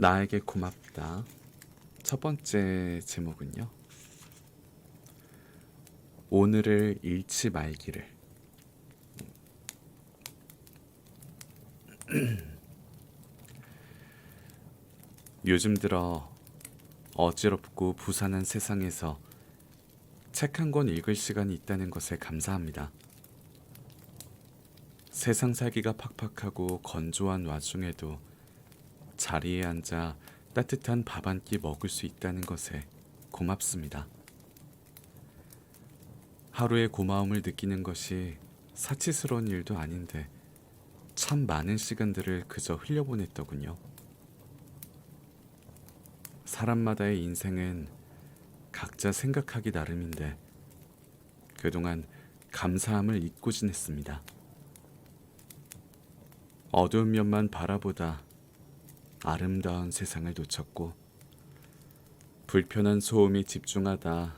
나에게 고맙다. 첫 번째 제목은요. 오늘을 잃지 말기를. 요즘 들어 어지럽고 부산한 세상에서 책 한 권 읽을 시간이 있다는 것에 감사합니다. 세상 살기가 팍팍하고 건조한 와중에도 자리에 앉아 따뜻한 밥 한 끼 먹을 수 있다는 것에 고맙습니다. 하루의 고마움을 느끼는 것이 사치스러운 일도 아닌데 참 많은 시간들을 그저 흘려보냈더군요. 사람마다의 인생은 각자 생각하기 나름인데 그동안 감사함을 잊고 지냈습니다. 어두운 면만 바라보다 아름다운 세상을 놓쳤고 불편한 소음에 집중하다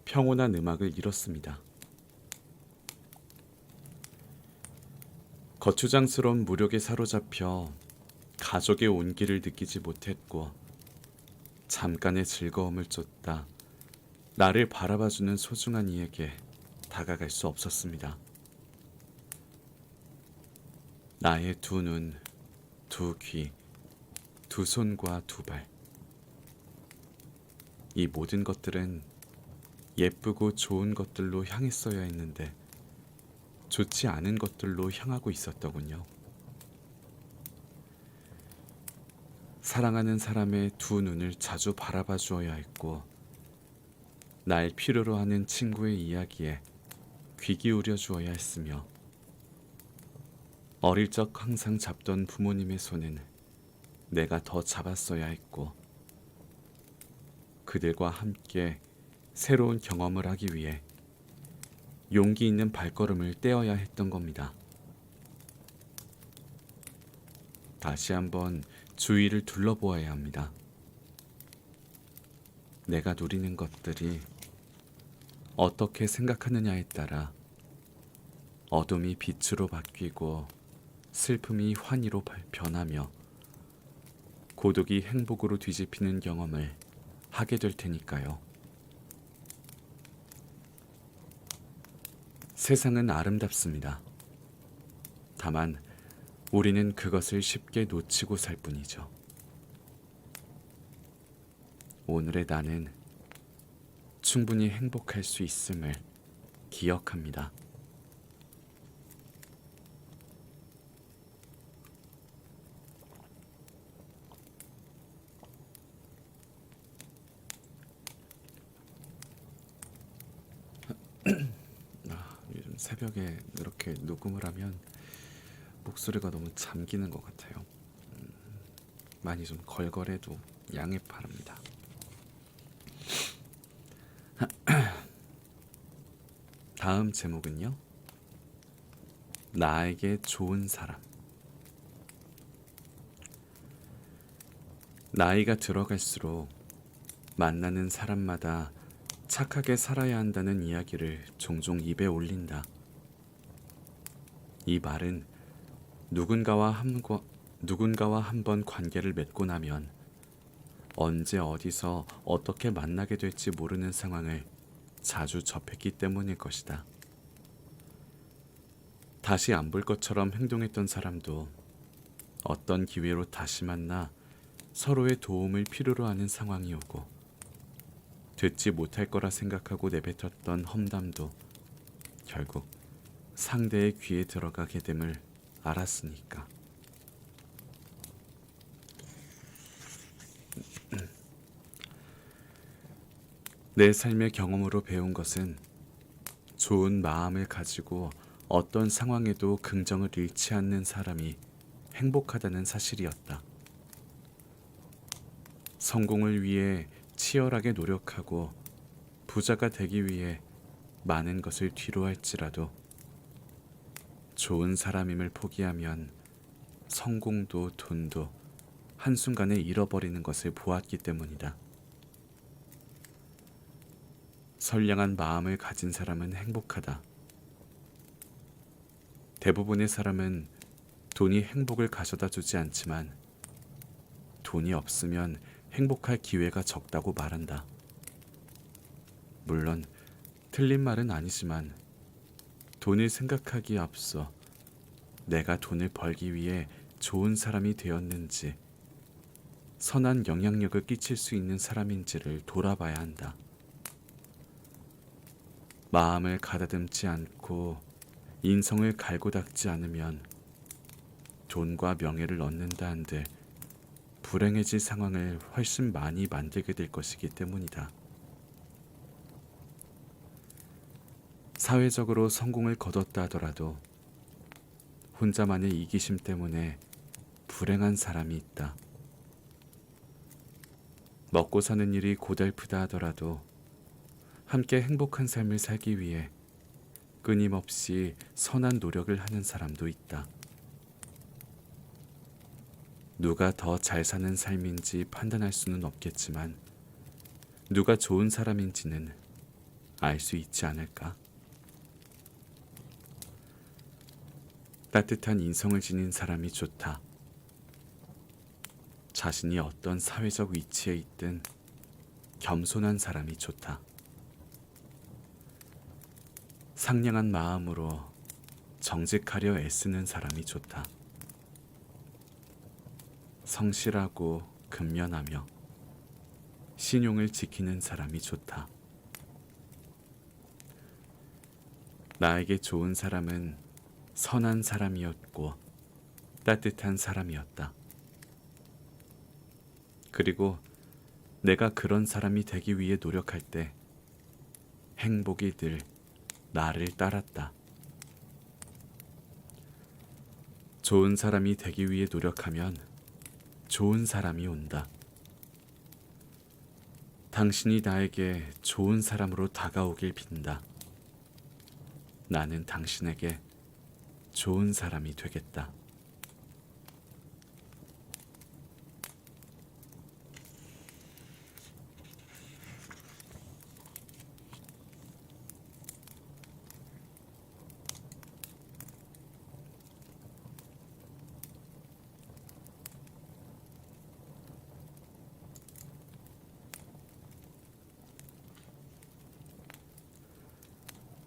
평온한 음악을 잃었습니다. 거추장스러운 무력에 사로잡혀 가족의 온기를 느끼지 못했고 잠깐의 즐거움을 쫓다 나를 바라봐주는 소중한 이에게 다가갈 수 없었습니다. 나의 두 눈, 두 귀, 두 손과 두 발. 이 모든 것들은 예쁘고 좋은 것들로 향했어야 했는데 좋지 않은 것들로 향하고 있었더군요. 사랑하는 사람의 두 눈을 자주 바라봐 주어야 했고 날 필요로 하는 친구의 이야기에 귀 기울여 주어야 했으며 어릴 적 항상 잡던 부모님의 손은 내가 더 잡았어야 했고 그들과 함께 새로운 경험을 하기 위해 용기 있는 발걸음을 떼어야 했던 겁니다. 다시 한번 주위를 둘러보아야 합니다. 내가 누리는 것들이 어떻게 생각하느냐에 따라 어둠이 빛으로 바뀌고 슬픔이 환희로 변하며 고독이 행복으로 뒤집히는 경험을 하게 될 테니까요. 세상은 아름답습니다. 다만 우리는 그것을 쉽게 놓치고 살 뿐이죠. 오늘의 나는 충분히 행복할 수 있음을 기억합니다. 요즘 새벽에 이렇게 녹음을 하면 목소리가 너무 잠기는 것 같아요. 많이 좀 걸걸해도 양해 바랍니다. 다음 제목은요. 나에게 좋은 사람. 나이가 들어갈수록 만나는 사람마다 착하게 살아야 한다는 이야기를 종종 입에 올린다. 이 말은 누군가와 한 번 관계를 맺고 나면 언제 어디서 어떻게 만나게 될지 모르는 상황을 자주 접했기 때문일 것이다. 다시 안 볼 것처럼 행동했던 사람도 어떤 기회로 다시 만나 서로의 도움을 필요로 하는 상황이 오고 듣지 못할 거라 생각하고 내뱉었던 험담도 결국 상대의 귀에 들어가게 됨을 알았으니까. 내 삶의 경험으로 배운 것은 좋은 마음을 가지고 어떤 상황에도 긍정을 잃지 않는 사람이 행복하다는 사실이었다. 성공을 위해 치열하게 노력하고 부자가 되기 위해 많은 것을 뒤로 할지라도 좋은 사람임을 포기하면 성공도 돈도 한순간에 잃어버리는 것을 보았기 때문이다. 선량한 마음을 가진 사람은 행복하다. 대부분의 사람은 돈이 행복을 가져다 주지 않지만 돈이 없으면 행복할 기회가 적다고 말한다. 물론 틀린 말은 아니지만 돈을 생각하기에 앞서 내가 돈을 벌기 위해 좋은 사람이 되었는지, 선한 영향력을 끼칠 수 있는 사람인지를 돌아봐야 한다. 마음을 가다듬지 않고 인성을 갈고 닦지 않으면 돈과 명예를 얻는다 한들 불행해질 상황을 훨씬 많이 만들게 될 것이기 때문이다. 사회적으로 성공을 거뒀다 하더라도 혼자만의 이기심 때문에 불행한 사람이 있다. 먹고 사는 일이 고달프다 하더라도 함께 행복한 삶을 살기 위해 끊임없이 선한 노력을 하는 사람도 있다. 누가 더 잘 사는 삶인지 판단할 수는 없겠지만 누가 좋은 사람인지는 알 수 있지 않을까? 따뜻한 인성을 지닌 사람이 좋다. 자신이 어떤 사회적 위치에 있든 겸손한 사람이 좋다. 상냥한 마음으로 정직하려 애쓰는 사람이 좋다. 성실하고 근면하며 신용을 지키는 사람이 좋다. 나에게 좋은 사람은 선한 사람이었고 따뜻한 사람이었다. 그리고 내가 그런 사람이 되기 위해 노력할 때 행복이 늘 나를 따랐다. 좋은 사람이 되기 위해 노력하면 좋은 사람이 온다. 당신이 나에게 좋은 사람으로 다가오길 빈다. 나는 당신에게 좋은 사람이 되겠다.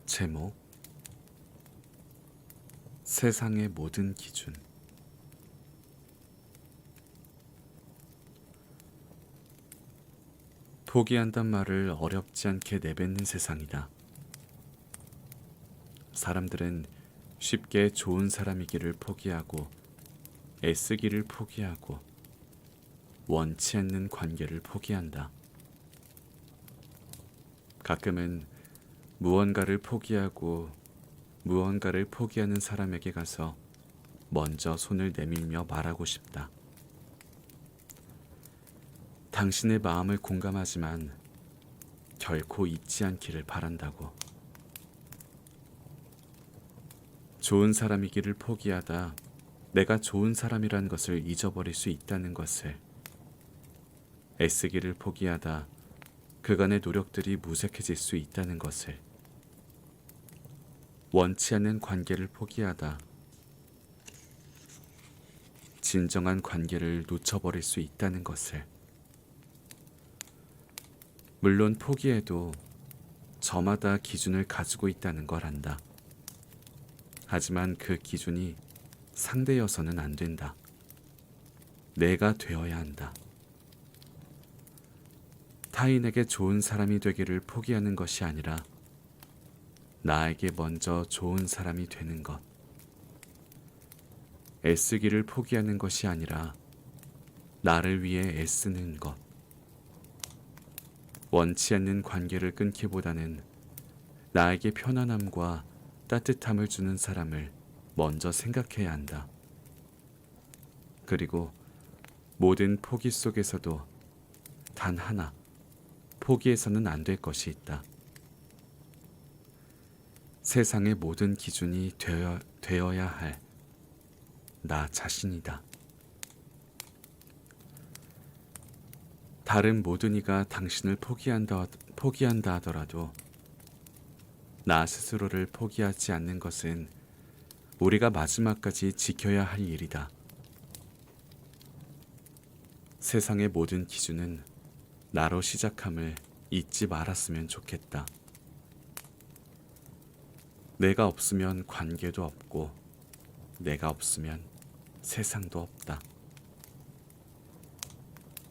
제목: 세상의 모든 기준. 포기한단 말을 어렵지 않게 내뱉는 세상이다. 사람들은 쉽게 좋은 사람이기를 포기하고 애쓰기를 포기하고 원치 않는 관계를 포기한다. 가끔은 무언가를 포기하고 무언가를 포기하는 사람에게 가서 먼저 손을 내밀며 말하고 싶다. 당신의 마음을 공감하지만 결코 잊지 않기를 바란다고. 좋은 사람이기를 포기하다 내가 좋은 사람이란 것을 잊어버릴 수 있다는 것을, 애쓰기를 포기하다 그간의 노력들이 무색해질 수 있다는 것을, 원치 않는 관계를 포기하다 진정한 관계를 놓쳐버릴 수 있다는 것을, 물론 포기해도 저마다 기준을 가지고 있다는 걸 안다. 하지만 그 기준이 상대여서는 안 된다. 내가 되어야 한다. 타인에게 좋은 사람이 되기를 포기하는 것이 아니라 나에게 먼저 좋은 사람이 되는 것. 애쓰기를 포기하는 것이 아니라 나를 위해 애쓰는 것. 원치 않는 관계를 끊기보다는 나에게 편안함과 따뜻함을 주는 사람을 먼저 생각해야 한다. 그리고 모든 포기 속에서도 단 하나, 포기해서는 안 될 것이 있다. 세상의 모든 기준이 되어야 할 나 자신이다. 다른 모든 이가 당신을 포기한다 하더라도 나 스스로를 포기하지 않는 것은 우리가 마지막까지 지켜야 할 일이다. 세상의 모든 기준은 나로 시작함을 잊지 말았으면 좋겠다. 내가 없으면 관계도 없고, 내가 없으면 세상도 없다.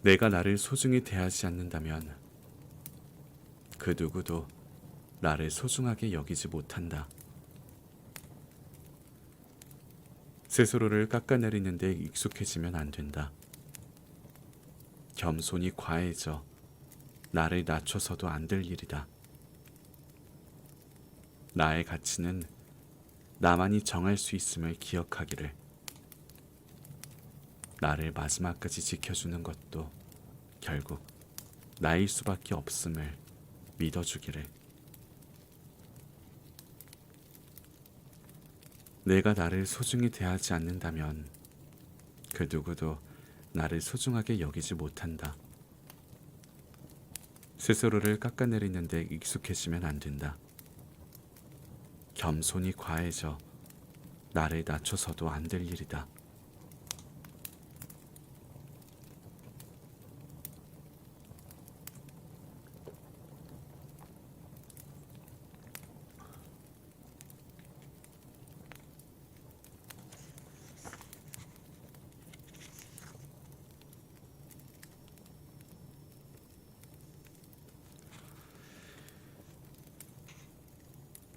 내가 나를 소중히 대하지 않는다면 그 누구도 나를 소중하게 여기지 못한다. 스스로를 깎아내리는 데 익숙해지면 안 된다. 겸손이 과해져 나를 낮춰서도 안 될 일이다. 나의 가치는 나만이 정할 수 있음을 기억하기를. 나를 마지막까지 지켜주는 것도 결국 나일 수밖에 없음을 믿어주기를. 내가 나를 소중히 대하지 않는다면 그 누구도 나를 소중하게 여기지 못한다. 스스로를 깎아내리는 데 익숙해지면 안 된다. 겸손이 과해져 나를 낮춰서도 안 될 일이다.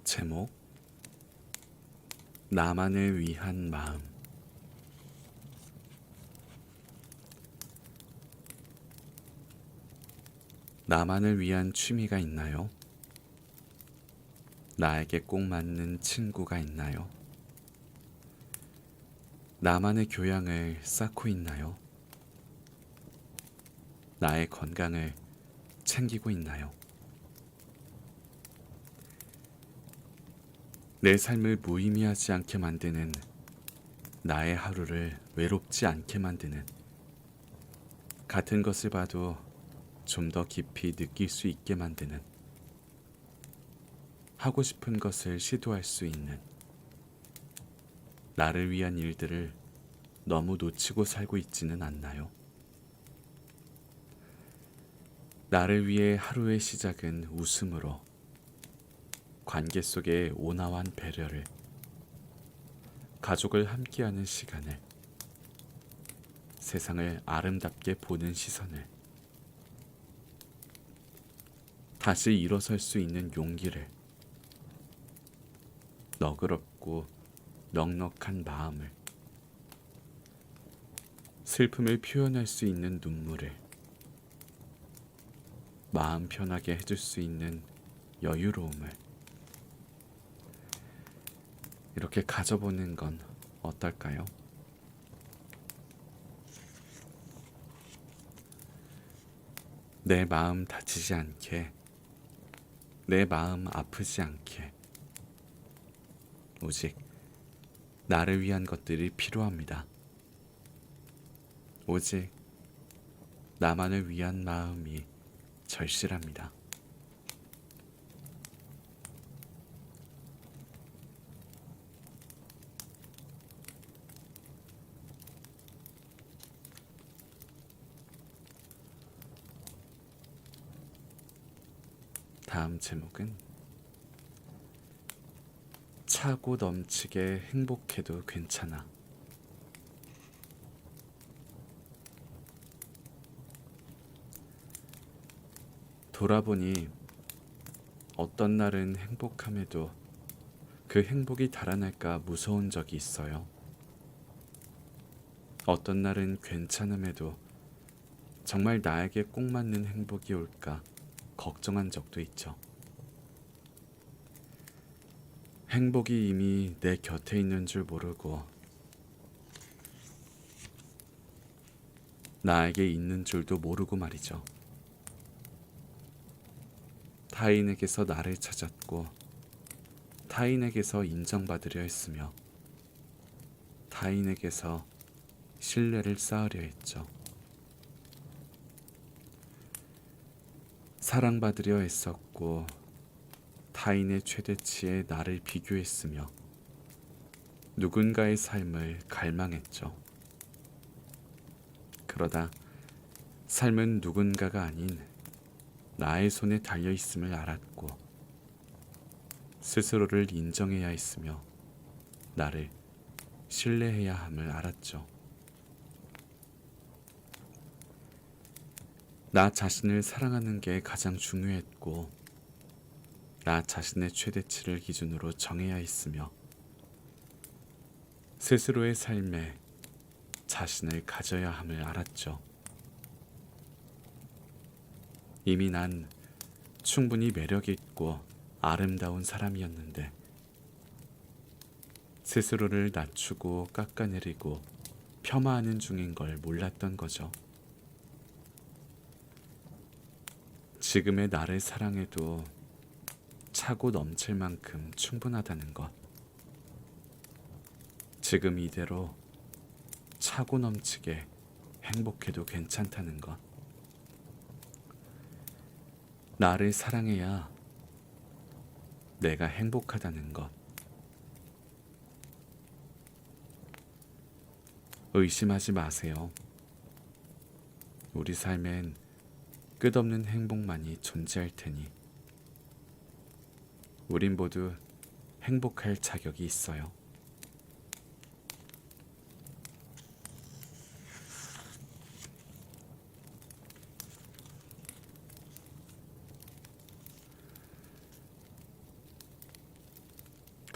제목: 나만을 위한 마음. 나만을 위한 취미가 있나요? 나에게 꼭 맞는 친구가 있나요? 나만의 교양을 쌓고 있나요? 나의 건강을 챙기고 있나요? 내 삶을 무의미하지 않게 만드는, 나의 하루를 외롭지 않게 만드는, 같은 것을 봐도 좀 더 깊이 느낄 수 있게 만드는, 하고 싶은 것을 시도할 수 있는, 나를 위한 일들을 너무 놓치고 살고 있지는 않나요? 나를 위해 하루의 시작은 웃음으로, 관계 속의 온화한 배려를, 가족을 함께하는 시간을, 세상을 아름답게 보는 시선을, 다시 일어설 수 있는 용기를, 너그럽고 넉넉한 마음을, 슬픔을 표현할 수 있는 눈물을, 마음 편하게 해줄 수 있는 여유로움을, 이렇게 가져보는 건 어떨까요? 내 마음 다치지 않게, 내 마음 아프지 않게, 오직 나를 위한 것들이 필요합니다. 오직 나만을 위한 마음이 절실합니다. 다음 제목은 차고 넘치게 행복해도 괜찮아. 돌아보니 어떤 날은 행복함에도 그 행복이 달아날까 무서운 적이 있어요. 어떤 날은 괜찮음에도 정말 나에게 꼭 맞는 행복이 올까 걱정한 적도 있죠. 행복이 이미 내 곁에 있는 줄 모르고 나에게 있는 줄도 모르고 말이죠. 타인에게서 나를 찾았고 타인에게서 인정받으려 했으며 타인에게서 신뢰를 쌓으려 했죠. 사랑받으려 애썼고 타인의 최대치에 나를 비교했으며 누군가의 삶을 갈망했죠. 그러다 삶은 누군가가 아닌 나의 손에 달려 있음을 알았고 스스로를 인정해야 했으며 나를 신뢰해야 함을 알았죠. 나 자신을 사랑하는 게 가장 중요했고 나 자신의 최대치를 기준으로 정해야 했으며 스스로의 삶에 자신을 가져야 함을 알았죠. 이미 난 충분히 매력있고 아름다운 사람이었는데 스스로를 낮추고 깎아내리고 폄하하는 중인 걸 몰랐던 거죠. 지금의 나를 사랑해도 차고 넘칠 만큼 충분하다는 것. 지금 이대로 차고 넘치게 행복해도 괜찮다는 것. 나를 사랑해야 내가 행복하다는 것. 의심하지 마세요. 우리 삶엔 끝없는 행복만이 존재할 테니 우린 모두 행복할 자격이 있어요.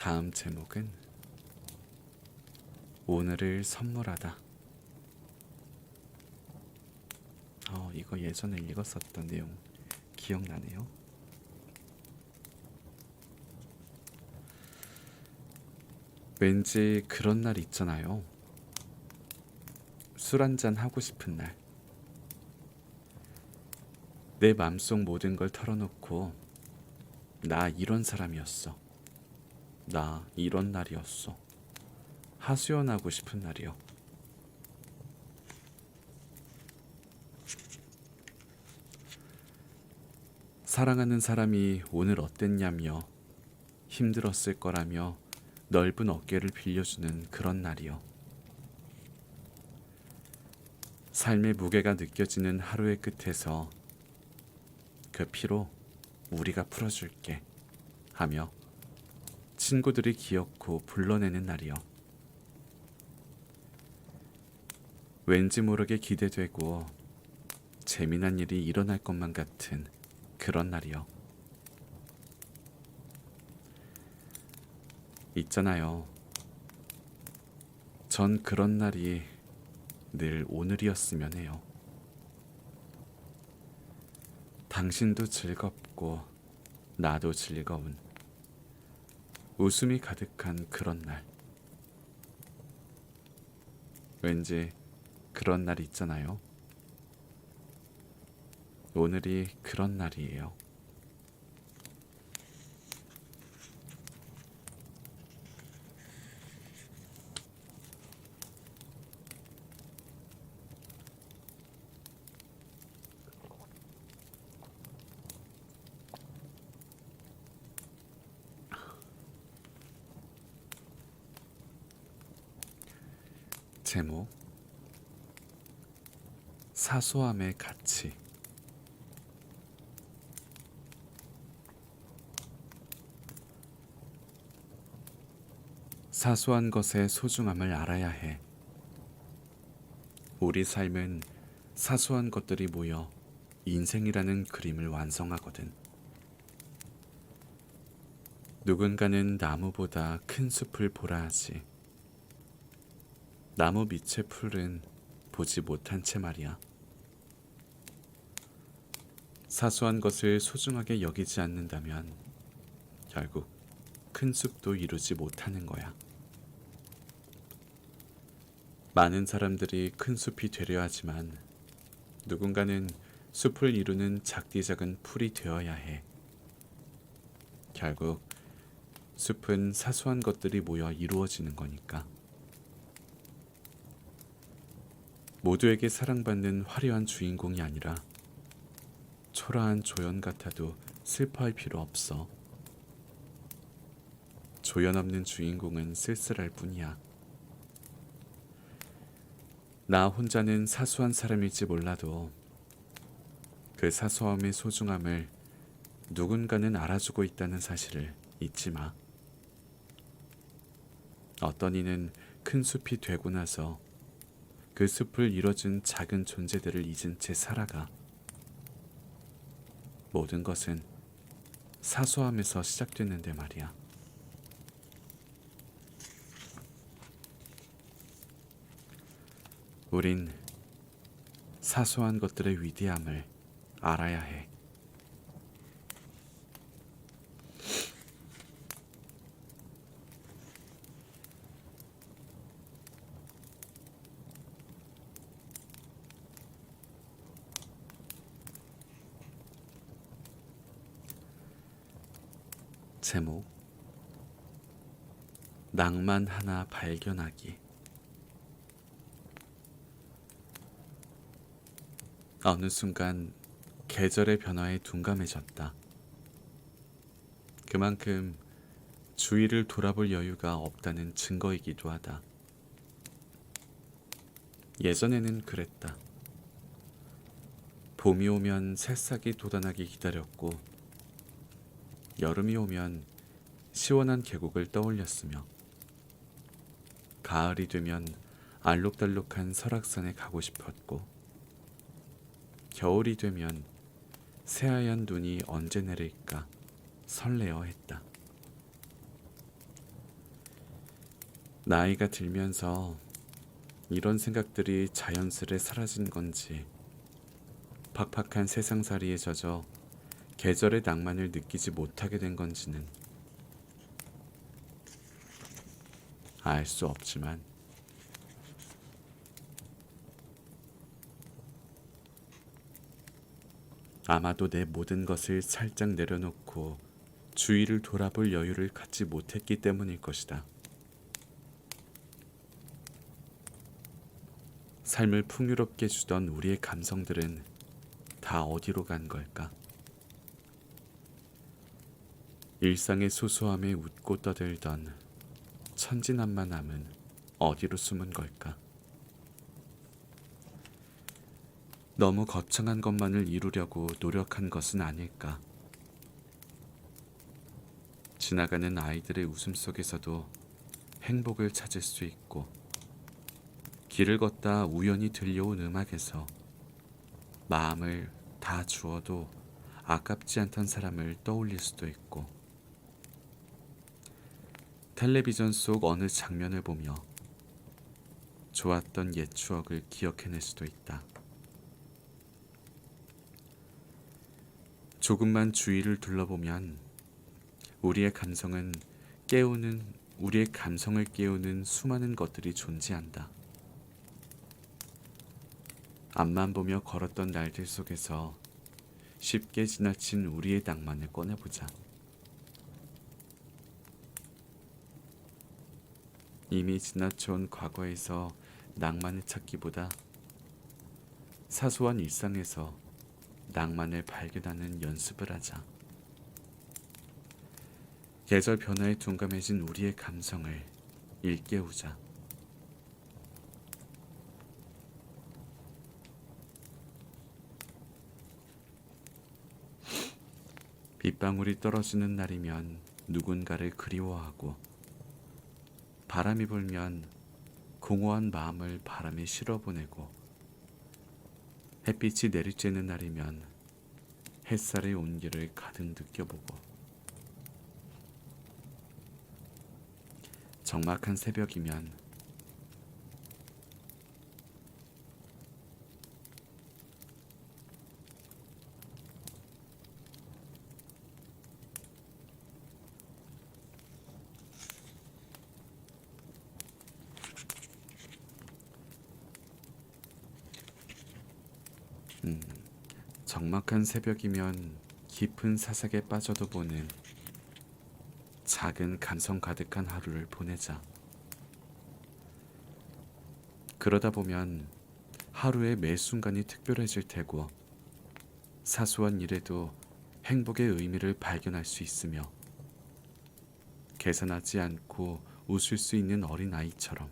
다음 제목은 오늘을 선물하다. 이거 예전에 읽었었던 내용 기억나네요. 왠지 그런 날 있잖아요. 술 한잔 하고 싶은 날. 내 맘속 모든 걸 털어놓고 나 이런 사람이었어. 나 이런 날이었어. 하소연하고 싶은 날이요. 사랑하는 사람이 오늘 어땠냐며 힘들었을 거라며 넓은 어깨를 빌려주는 그런 날이요. 삶의 무게가 느껴지는 하루의 끝에서 그 피로 우리가 풀어줄게 하며 친구들이 귀엽고 불러내는 날이요. 왠지 모르게 기대되고 재미난 일이 일어날 것만 같은 그런 날이요. 있잖아요. 전 그런 날이 늘 오늘이었으면 해요. 당신도 즐겁고 나도 즐거운 웃음이 가득한 그런 날. 왠지 그런 날 있잖아요. 오늘이 그런 날이에요. 제목 사소함의 가치. 사소한 것의 소중함을 알아야 해. 우리 삶은 사소한 것들이 모여 인생이라는 그림을 완성하거든. 누군가는 나무보다 큰 숲을 보라 하지. 나무 밑의 풀은 보지 못한 채 말이야. 사소한 것을 소중하게 여기지 않는다면 결국 큰 숲도 이루지 못하는 거야. 많은 사람들이 큰 숲이 되려 하지만 누군가는 숲을 이루는 작디작은 풀이 되어야 해. 결국 숲은 사소한 것들이 모여 이루어지는 거니까. 모두에게 사랑받는 화려한 주인공이 아니라 초라한 조연 같아도 슬퍼할 필요 없어. 조연 없는 주인공은 쓸쓸할 뿐이야. 나 혼자는 사소한 사람일지 몰라도 그 사소함의 소중함을 누군가는 알아주고 있다는 사실을 잊지 마. 어떤 이는 큰 숲이 되고 나서 그 숲을 이뤄준 작은 존재들을 잊은 채 살아가. 모든 것은 사소함에서 시작됐는데 말이야. 우린 사소한 것들의 위대함을 알아야 해. 제목: 낭만 하나 발견하기. 어느 순간 계절의 변화에 둔감해졌다. 그만큼 주위를 돌아볼 여유가 없다는 증거이기도 하다. 예전에는 그랬다. 봄이 오면 새싹이 돋아나기 기다렸고, 여름이 오면 시원한 계곡을 떠올렸으며, 가을이 되면 알록달록한 설악산에 가고 싶었고, 겨울이 되면 새하얀 눈이 언제 내릴까 설레어 했다. 나이가 들면서 이런 생각들이 자연스레 사라진 건지, 팍팍한 세상살이에 젖어 계절의 낭만을 느끼지 못하게 된 건지는 알 수 없지만, 아마도 내 모든 것을 살짝 내려놓고 주위를 돌아볼 여유를 갖지 못했기 때문일 것이다. 삶을 풍요롭게 주던 우리의 감성들은 다 어디로 간 걸까? 일상의 소소함에 웃고 떠들던 천진난만함은 어디로 숨은 걸까? 너무 거창한 것만을 이루려고 노력한 것은 아닐까? 지나가는 아이들의 웃음속에서도 행복을 찾을 수 있고, 길을 걷다 우연히 들려온 음악에서 마음을 다 주어도 아깝지 않던 사람을 떠올릴 수도 있고, 텔레비전 속 어느 장면을 보며 좋았던 옛 추억을 기억해낼 수도 있다. 조금만 주위를 둘러보면 우리의 감성을 깨우는 수많은 것들이 존재한다. 앞만 보며 걸었던 날들 속에서 쉽게 지나친 우리의 낭만을 꺼내보자. 이미 지나쳐온 과거에서 낭만을 찾기보다 사소한 일상에서 낭만을 발견하는 연습을 하자. 계절 변화에 둔감해진 우리의 감성을 일깨우자. 빗방울이 떨어지는 날이면 누군가를 그리워하고, 바람이 불면 공허한 마음을 바람에 실어보내고, 햇빛이 내리쬐는 날이면 햇살의 온기를 가득 느껴보고, 적막한 새벽이면 적막한 새벽이면 깊은 사색에 빠져도 보는 작은 감성 가득한 하루를 보내자. 그러다 보면 하루의 매 순간이 특별해질 테고, 사소한 일에도 행복의 의미를 발견할 수 있으며, 계산하지 않고 웃을 수 있는 어린아이처럼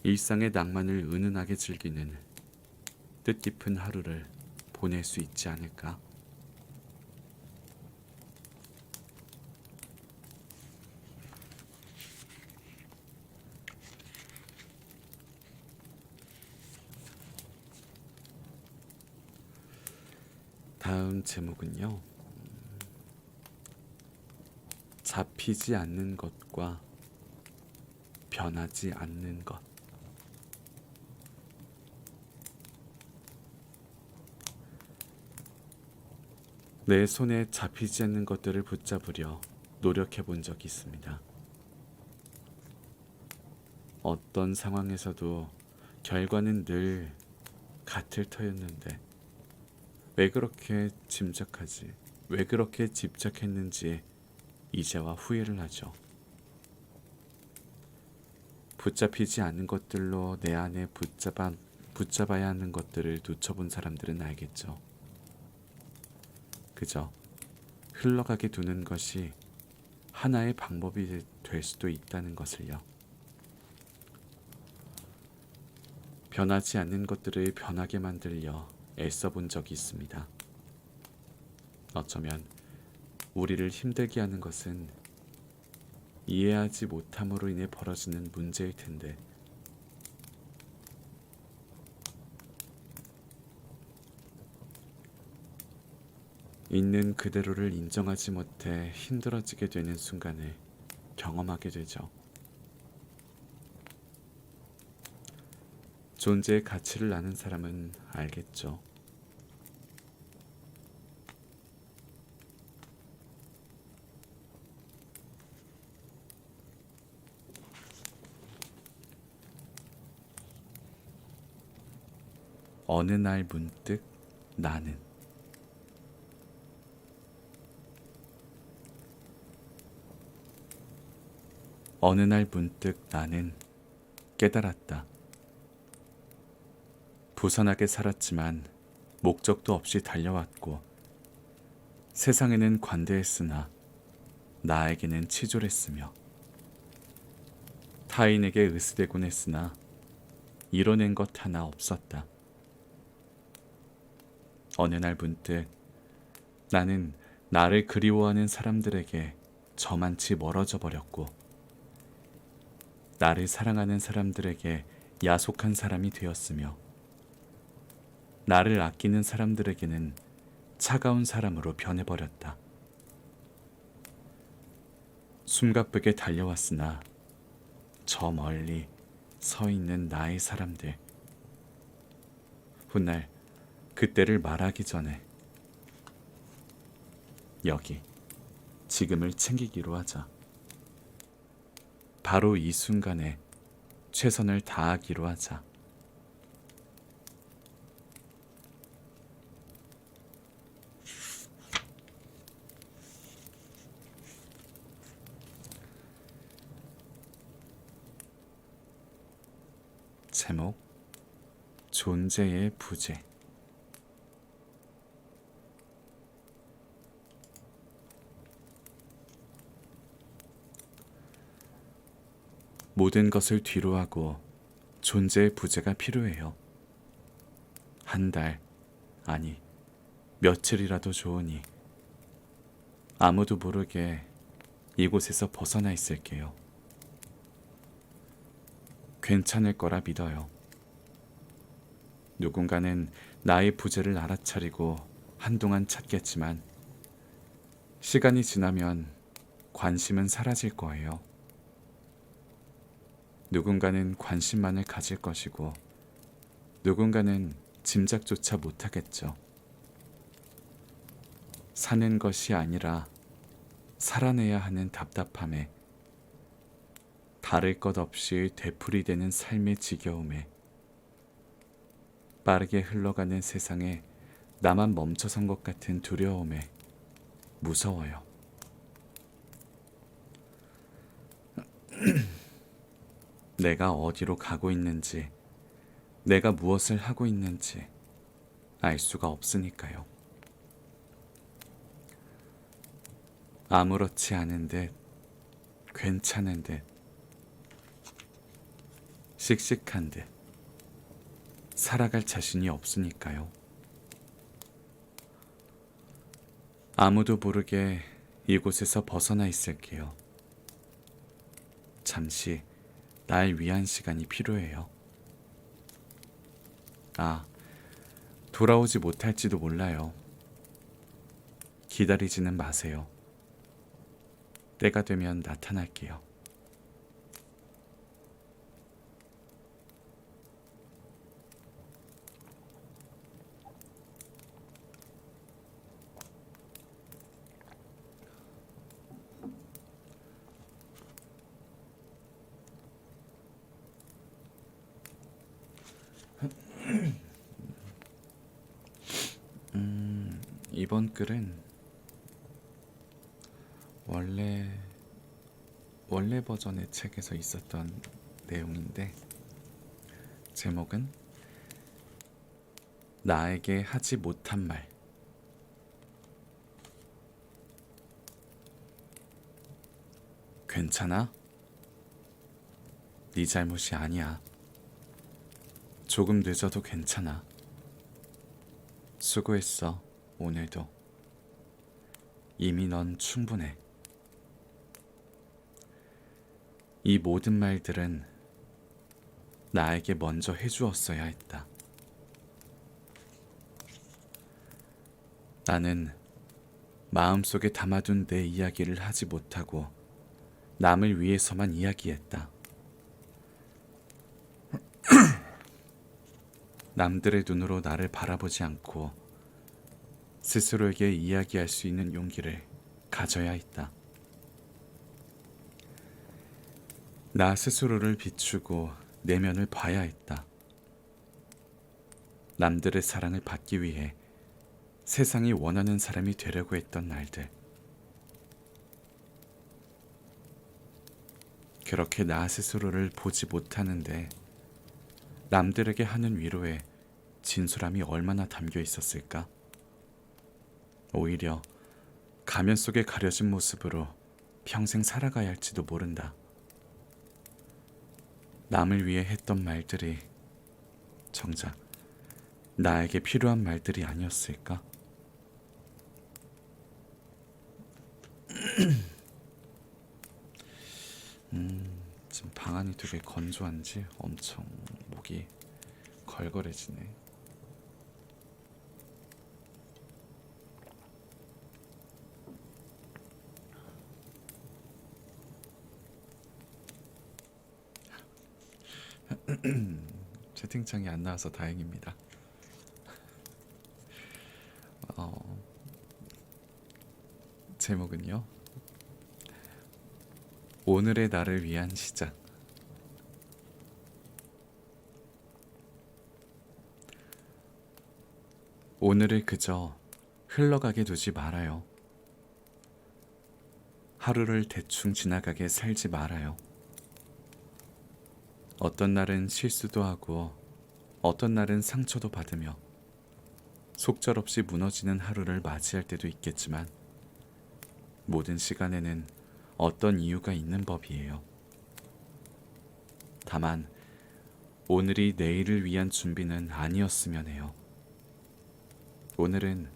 일상의 낭만을 은은하게 즐기는 뜻깊은 하루를 보낼 수 있지 않을까? 다음 제목은요. 잡히지 않는 것과 변하지 않는 것. 내 손에 잡히지 않는 것들을 붙잡으려 노력해 본 적이 있습니다. 어떤 상황에서도 결과는 늘 같을 터였는데 왜 그렇게 집착했는지 이제와 후회를 하죠. 붙잡히지 않는 것들로 내 안에 붙잡아야 하는 것들을 놓쳐본 사람들은 알겠죠. 그저 흘러가게 두는 것이 하나의 방법이 될 수도 있다는 것을요. 변하지 않는 것들을 변하게 만들려 애써 본 적이 있습니다. 어쩌면 우리를 힘들게 하는 것은 이해하지 못함으로 인해 벌어지는 문제일 텐데, 있는 그대로를 인정하지 못해 힘들어지게 되는 순간을 경험하게 되죠. 존재의 가치를 아는 사람은 알겠죠. 어느 날 문득 나는 깨달았다. 부산하게 살았지만 목적도 없이 달려왔고 세상에는 관대했으나 나에게는 치졸했으며 타인에게 의스대곤 했으나 이뤄낸 것 하나 없었다. 어느 날 문득 나는 나를 그리워하는 사람들에게 저만치 멀어져 버렸고 나를 사랑하는 사람들에게 야속한 사람이 되었으며 나를 아끼는 사람들에게는 차가운 사람으로 변해버렸다. 숨가쁘게 달려왔으나 저 멀리 서 있는 나의 사람들, 훗날 그때를 말하기 전에 여기 지금을 챙기기로 하자. 바로 이 순간에 최선을 다하기로 하자. 제목: 존재의 부재. 모든 것을 뒤로하고 존재의 부재가 필요해요. 한 달, 아니 며칠이라도 좋으니 아무도 모르게 이곳에서 벗어나 있을게요. 괜찮을 거라 믿어요. 누군가는 나의 부재를 알아차리고 한동안 찾겠지만 시간이 지나면 관심은 사라질 거예요. 누군가는 관심만을 가질 것이고 누군가는 짐작조차 못하겠죠. 사는 것이 아니라 살아내야 하는 답답함에, 다를 것 없이 되풀이되는 삶의 지겨움에, 빠르게 흘러가는 세상에 나만 멈춰선 것 같은 두려움에 무서워요. 내가 어디로 가고 있는지, 내가 무엇을 하고 있는지 알 수가 없으니까요. 아무렇지 않은 듯, 괜찮은 듯, 씩씩한 듯, 살아갈 자신이 없으니까요. 아무도 모르게 이곳에서 벗어나 있을게요. 잠시 날 위한 시간이 필요해요. 돌아오지 못할지도 몰라요. 기다리지는 마세요. 때가 되면 나타날게요. 이번 글은 원래 버전의 책에서 있었던 내용인데, 제목은 나에게 하지 못한 말. 괜찮아? 네 잘못이 아니야. 조금 늦어도 괜찮아. 수고했어, 오늘도. 이미 넌 충분해. 이 모든 말들은 나에게 먼저 해주었어야 했다. 나는 마음속에 담아둔 내 이야기를 하지 못하고 남을 위해서만 이야기했다. 남들의 눈으로 나를 바라보지 않고 스스로에게 이야기할 수 있는 용기를 가져야 했다. 나 스스로를 비추고 내면을 봐야 했다. 남들의 사랑을 받기 위해 세상이 원하는 사람이 되려고 했던 날들. 그렇게 나 스스로를 보지 못하는데 남들에게 하는 위로에 진솔함이 얼마나 담겨 있었을까? 오히려 가면 속에 가려진 모습으로 평생 살아가야 할지도 모른다. 남을 위해 했던 말들이 정작 나에게 필요한 말들이 아니었을까? 지금 방 안이 되게 건조한지 엄청 목이 걸걸해지네. 채팅창이 안 나와서 다행입니다. 제목은요, 오늘의 나를 위한 시작. 오늘을 그저 흘러가게 두지 말아요. 하루를 대충 지나가게 살지 말아요. 어떤 날은 실수도 하고 어떤 날은 상처도 받으며 속절없이 무너지는 하루를 맞이할 때도 있겠지만, 모든 시간에는 어떤 이유가 있는 법이에요. 다만 오늘이 내일을 위한 준비는 아니었으면 해요. 오늘은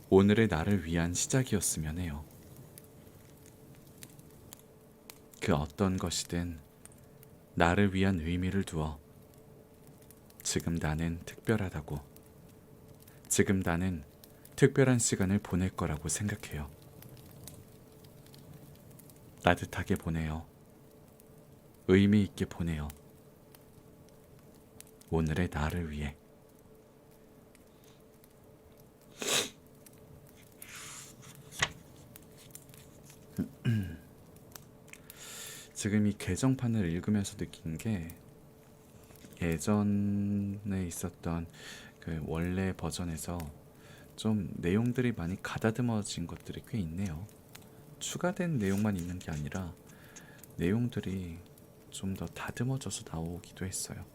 오늘의 나를 위한 시작이었으면 해요. 그 어떤 것이든 나를 위한 의미를 두어 지금 나는 특별하다고, 지금 나는 특별한 시간을 보낼 거라고 생각해요. 따뜻하게 보내요. 의미 있게 보내요. 오늘의 나를 위해. 지금 이 개정판을 읽으면서 느낀 게, 예전에 있었던 그 원래 버전에서 좀 내용들이 많이 가다듬어진 것들이 꽤 있네요. 추가된 내용만 있는 게 아니라 내용들이 좀 더 다듬어져서 나오기도 했어요.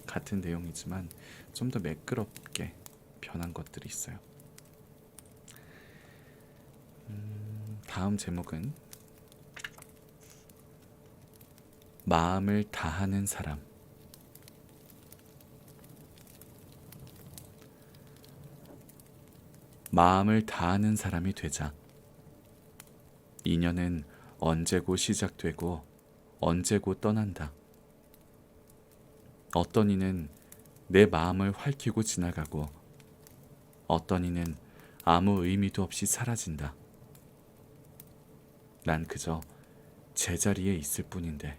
같은 내용이지만 좀 더 매끄럽게 변한 것들이 있어요. 다음 제목은 마음을 다하는 사람. 마음을 다하는 사람이 되자. 인연은 언제고 시작되고 언제고 떠난다. 어떤 이는 내 마음을 활키고 지나가고 어떤 이는 아무 의미도 없이 사라진다. 난 그저 제자리에 있을 뿐인데.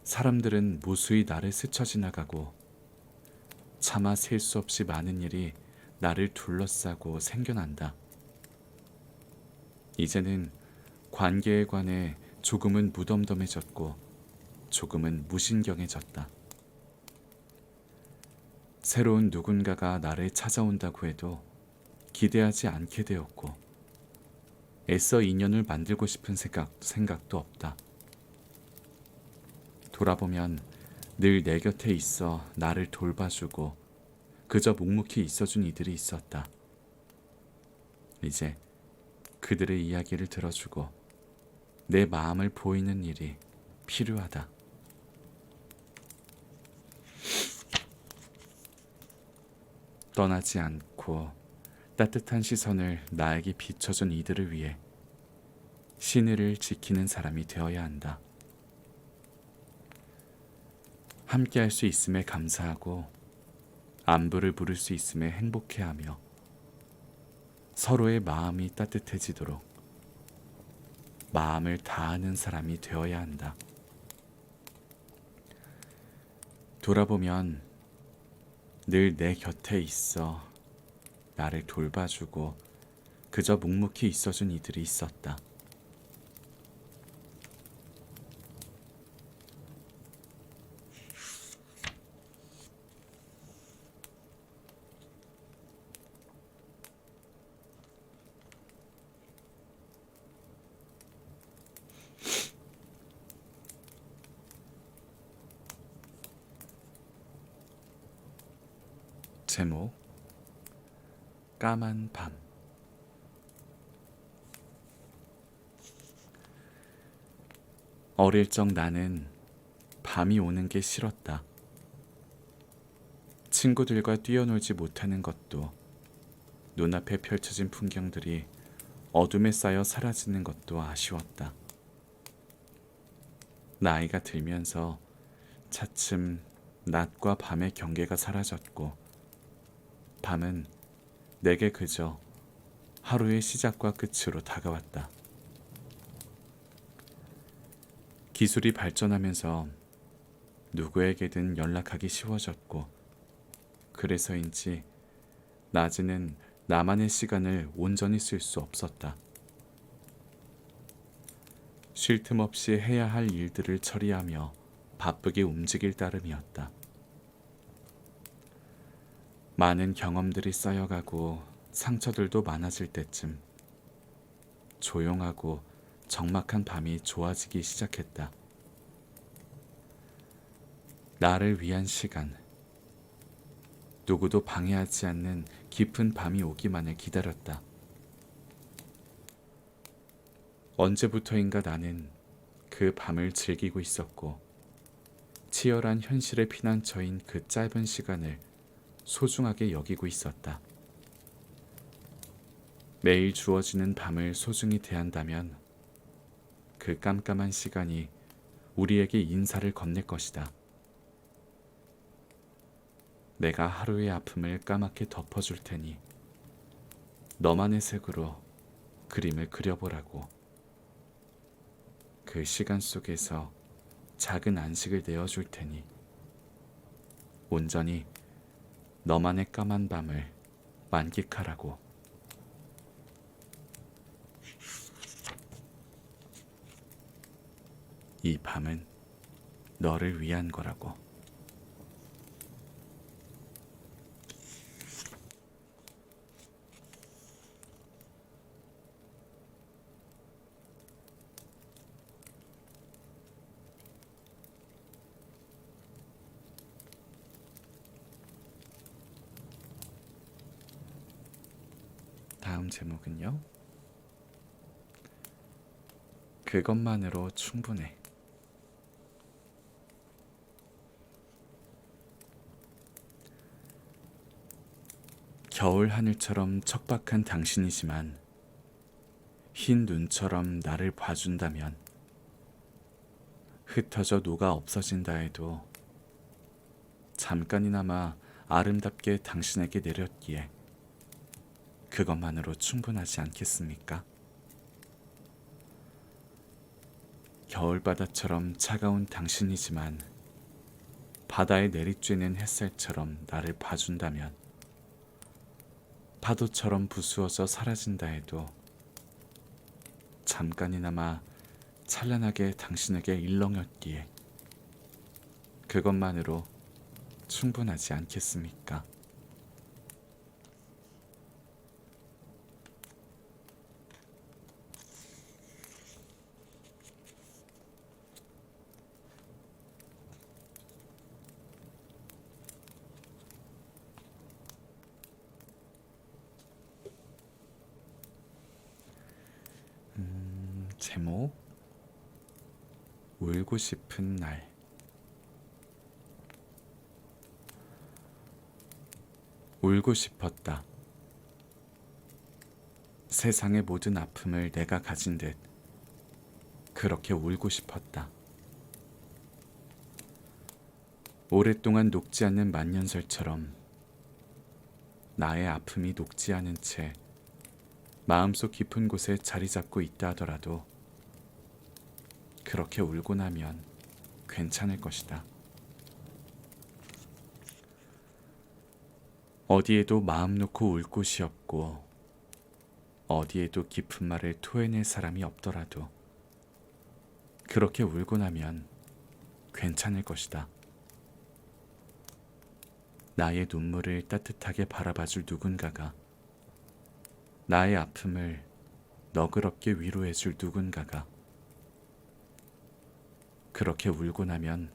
사람들은 무수히 나를 스쳐 지나가고 차마 셀 수 없이 많은 일이 나를 둘러싸고 생겨난다. 이제는 관계에 관해 조금은 무덤덤해졌고 조금은 무신경해졌다. 새로운 누군가가 나를 찾아온다고 해도 기대하지 않게 되었고 애써 인연을 만들고 싶은 생각도 없다. 돌아보면 늘 내 곁에 있어 나를 돌봐주고 그저 묵묵히 있어준 이들이 있었다. 이제 그들의 이야기를 들어주고 내 마음을 보이는 일이 필요하다. 떠나지 않고 따뜻한 시선을 나에게 비춰준 이들을 위해 신의를 지키는 사람이 되어야 한다. 함께 할 수 있음에 감사하고 안부를 물을 수 있음에 행복해하며 서로의 마음이 따뜻해지도록 마음을 다하는 사람이 되어야 한다. 돌아보면 늘 내 곁에 있어 나를 돌봐주고 그저 묵묵히 있어준 이들이 있었다. 제목 까만 밤. 어릴 적 나는 밤이 오는 게 싫었다. 친구들과 뛰어놀지 못하는 것도, 눈앞에 펼쳐진 풍경들이 어둠에 쌓여 사라지는 것도 아쉬웠다. 나이가 들면서 차츰 낮과 밤의 경계가 사라졌고 밤은 내게 그저 하루의 시작과 끝으로 다가왔다. 기술이 발전하면서 누구에게든 연락하기 쉬워졌고 그래서인지 낮에는 나만의 시간을 온전히 쓸 수 없었다. 쉴 틈 없이 해야 할 일들을 처리하며 바쁘게 움직일 따름이었다. 많은 경험들이 쌓여가고 상처들도 많아질 때쯤 조용하고 적막한 밤이 좋아지기 시작했다. 나를 위한 시간, 누구도 방해하지 않는 깊은 밤이 오기만을 기다렸다. 언제부터인가 나는 그 밤을 즐기고 있었고 치열한 현실에 피난처인 그 짧은 시간을 소중하게 여기고 있었다. 매일 주어지는 밤을 소중히 대한다면 그 깜깜한 시간이 우리에게 인사를 건넬 것이다. 내가 하루의 아픔을 까맣게 덮어줄 테니 너만의 색으로 그림을 그려보라고. 그 시간 속에서 작은 안식을 내어줄 테니 온전히 너만의 까만 밤을 만끽하라고. 이 밤은 너를 위한 거라고. 다음 제목은요. 그것만으로 충분해. 겨울 하늘처럼 척박한 당신이지만 흰 눈처럼 나를 봐준다면, 흩어져 녹아 없어진다 해도 잠깐이나마 아름답게 당신에게 내렸기에 그것만으로 충분하지 않겠습니까? 겨울바다처럼 차가운 당신이지만 바다에 내리쬐는 햇살처럼 나를 봐준다면, 파도처럼 부수어져 사라진다 해도 잠깐이나마 찬란하게 당신에게 일렁였기에 그것만으로 충분하지 않겠습니까? 제목, 울고 싶은 날. 울고 싶었다. 세상의 모든 아픔을 내가 가진 듯 그렇게 울고 싶었다. 오랫동안 녹지 않는 만년설처럼 나의 아픔이 녹지 않은 채 마음속 깊은 곳에 자리 잡고 있다 하더라도 그렇게 울고 나면 괜찮을 것이다. 어디에도 마음 놓고 울 곳이 없고 어디에도 깊은 말을 토해낼 사람이 없더라도 그렇게 울고 나면 괜찮을 것이다. 나의 눈물을 따뜻하게 바라봐줄 누군가가, 나의 아픔을 너그럽게 위로해줄 누군가가 그렇게 울고 나면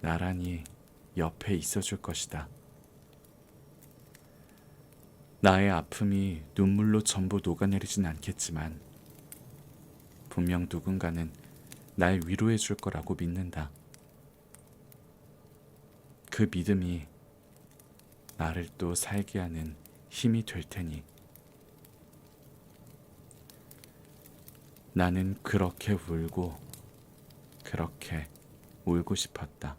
나란히 옆에 있어줄 것이다. 나의 아픔이 눈물로 전부 녹아내리진 않겠지만 분명 누군가는 날 위로해줄 거라고 믿는다. 그 믿음이 나를 또 살게 하는 힘이 될 테니 나는 그렇게 울고 싶었다.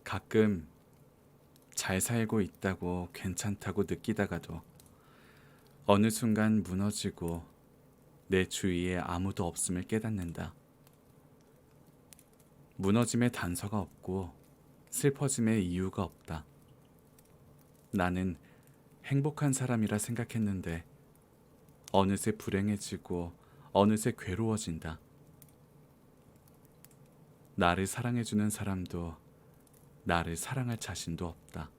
가끔 잘 살고 있다고 괜찮다고 느끼다가도 어느 순간 무너지고 내 주위에 아무도 없음을 깨닫는다. 무너짐의 단서가 없고 슬퍼짐의 이유가 없다. 나는 행복한 사람이라 생각했는데 어느새 불행해지고 어느새 괴로워진다. 나를 사랑해주는 사람도 나를 사랑할 자신도 없다.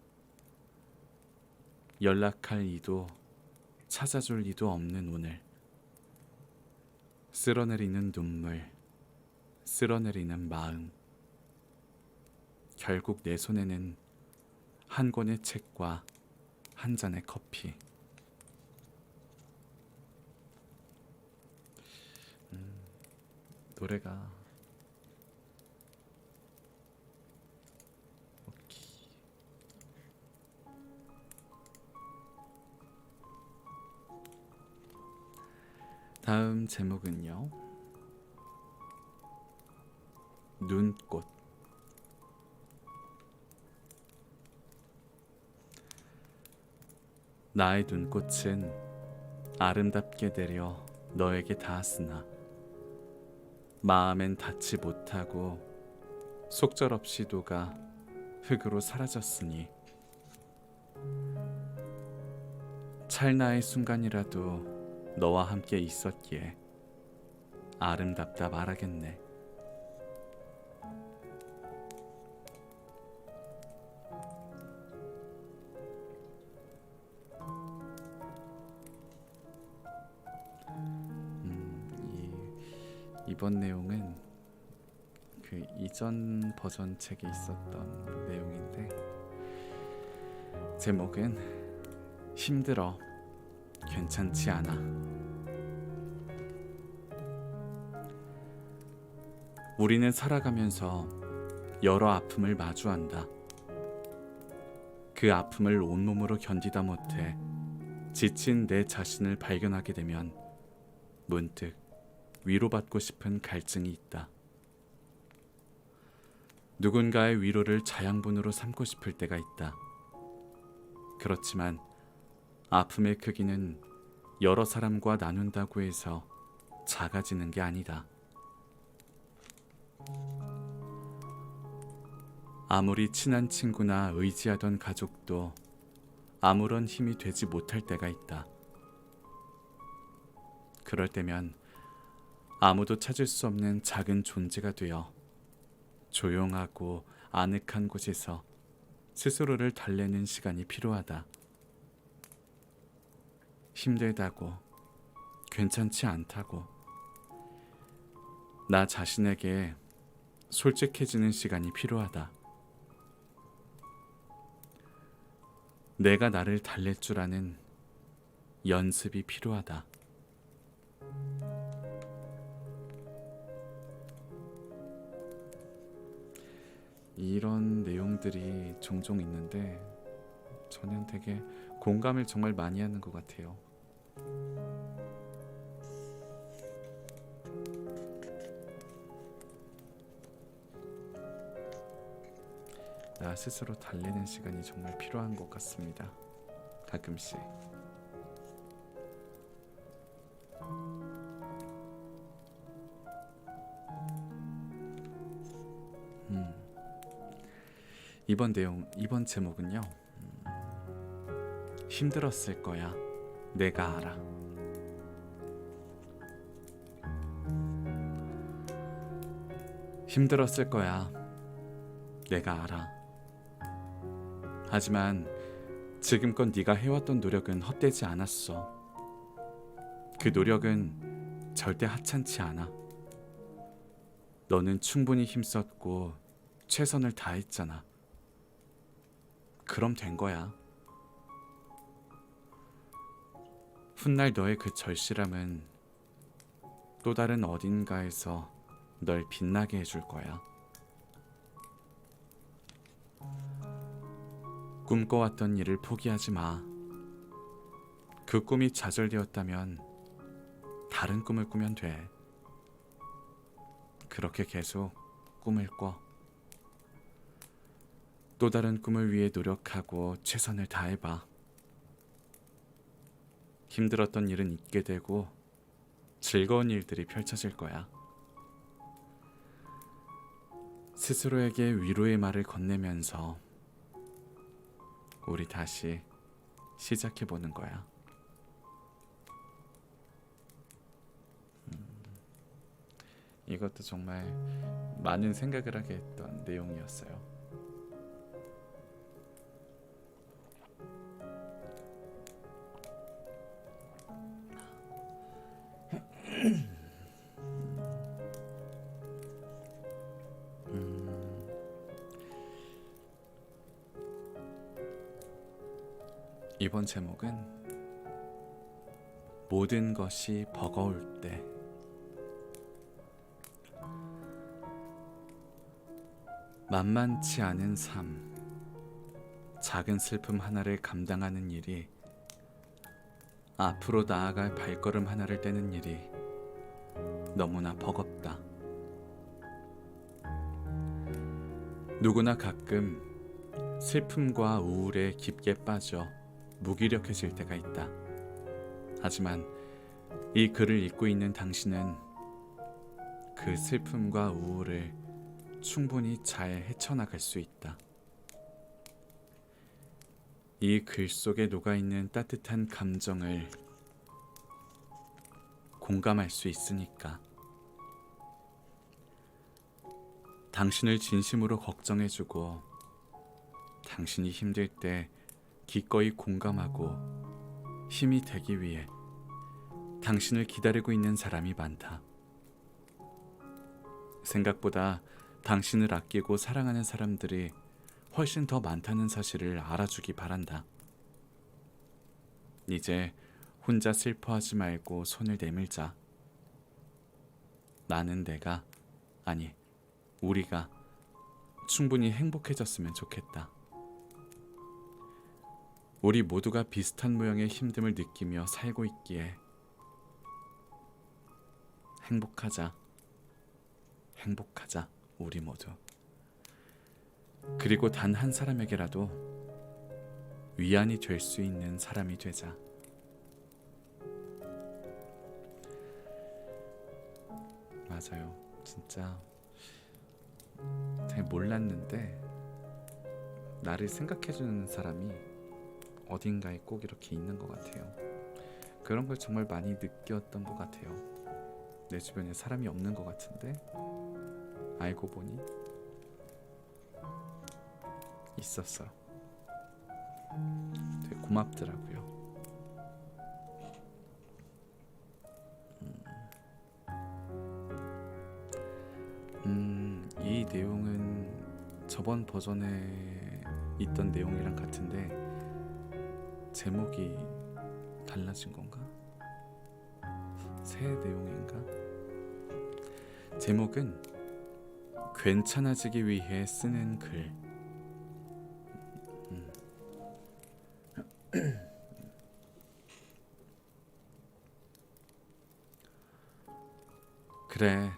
연락할 이도 찾아줄 이도 없는 오늘. 쓸어내리는 눈물, 쓸어내리는 마음. 결국 내 손에는 한 권의 책과 한 잔의 커피. 노래가 다음 제목은요, 눈꽃. 나의 눈꽃은 아름답게 내려 너에게 닿았으나 마음엔 닿지 못하고 속절없이 녹아 흙으로 사라졌으니 찰나의 순간이라도 너와 함께 있었기에 아름답다 말하겠네. 이번 내용은 그 이전 버전 책에 있었던 내용인데, 제목은 힘들어. 괜찮지 않아. 우리는 살아가면서 여러 아픔을 마주한다. 그 아픔을 온몸으로 견디다 못해 지친 내 자신을 발견하게 되면 문득 위로받고 싶은 갈증이 있다. 누군가의 위로를 자양분으로 삼고 싶을 때가 있다. 그렇지만 아픔의 크기는 여러 사람과 나눈다고 해서 작아지는 게 아니다. 아무리 친한 친구나 의지하던 가족도 아무런 힘이 되지 못할 때가 있다. 그럴 때면 아무도 찾을 수 없는 작은 존재가 되어 조용하고 아늑한 곳에서 스스로를 달래는 시간이 필요하다. 힘들다고, 괜찮지 않다고, 나 자신에게 솔직해지는 시간이 필요하다. 내가 나를 달랠 줄 아는 연습이 필요하다. 이런 내용들이 종종 있는데 저는 되게 공감을 정말 많이 하는 것 같아요. 나 스스로 달래는 시간이 정말 필요한 것 같습니다. 가끔씩. 이번 제목은요. 힘들었을 거야. 내가 알아. 힘들었을 거야. 내가 알아. 하지만 지금껏 네가 해왔던 노력은 헛되지 않았어. 그 노력은 절대 하찮지 않아. 너는 충분히 힘썼고 최선을 다했잖아. 그럼 된 거야. 훗날 너의 그 절실함은 또 다른 어딘가에서 널 빛나게 해줄 거야. 꿈꿔왔던 일을 포기하지 마. 그 꿈이 좌절되었다면 다른 꿈을 꾸면 돼. 그렇게 계속 꿈을 꿔. 또 다른 꿈을 위해 노력하고 최선을 다해봐. 힘들었던 일은 잊게 되고 즐거운 일들이 펼쳐질 거야. 스스로에게 위로의 말을 건네면서 우리 다시 시작해보는 거야. 이것도 정말 많은 생각을 하게 했던 내용이었어요. 이번 제목은 모든 것이 버거울 때. 만만치 않은 삶, 작은 슬픔 하나를 감당하는 일이 앞으로 나아갈 발걸음 하나를 떼는 일이 너무나 버겁다. 누구나 가끔 슬픔과 우울에 깊게 빠져 무기력해질 때가 있다. 하지만 이 글을 읽고 있는 당신은 그 슬픔과 우울을 충분히 잘 헤쳐나갈 수 있다. 이 글 속에 녹아있는 따뜻한 감정을 공감할 수 있으니까. 당신을 진심으로 걱정해주고 당신이 힘들 때 기꺼이 공감하고 힘이 되기 위해 당신을 기다리고 있는 사람이 많다. 생각보다 당신을 아끼고 사랑하는 사람들이 훨씬 더 많다는 사실을 알아주기 바란다. 이제 혼자 슬퍼하지 말고 손을 내밀자. 아니, 우리가 충분히 행복해졌으면 좋겠다. 우리 모두가 비슷한 모양의 힘듦을 느끼며 살고 있기에 행복하자, 우리 모두. 그리고 단 한 사람에게라도 위안이 될 수 있는 사람이 되자. 맞아요. 진짜 잘 몰랐는데 나를 생각해주는 사람이 어딘가에 꼭 이렇게 있는 것 같아요. 그런 걸 정말 많이 느꼈던 것 같아요. 내 주변에 사람이 없는 것 같은데 알고 보니 있었어요. 되게 고맙더라고요. 이 내용은 저번 버전에 있던 내용이랑 같은데 제목이 달라진 건가? 새 내용인가? 제목은 괜찮아지기 위해 쓰는 글. 그래,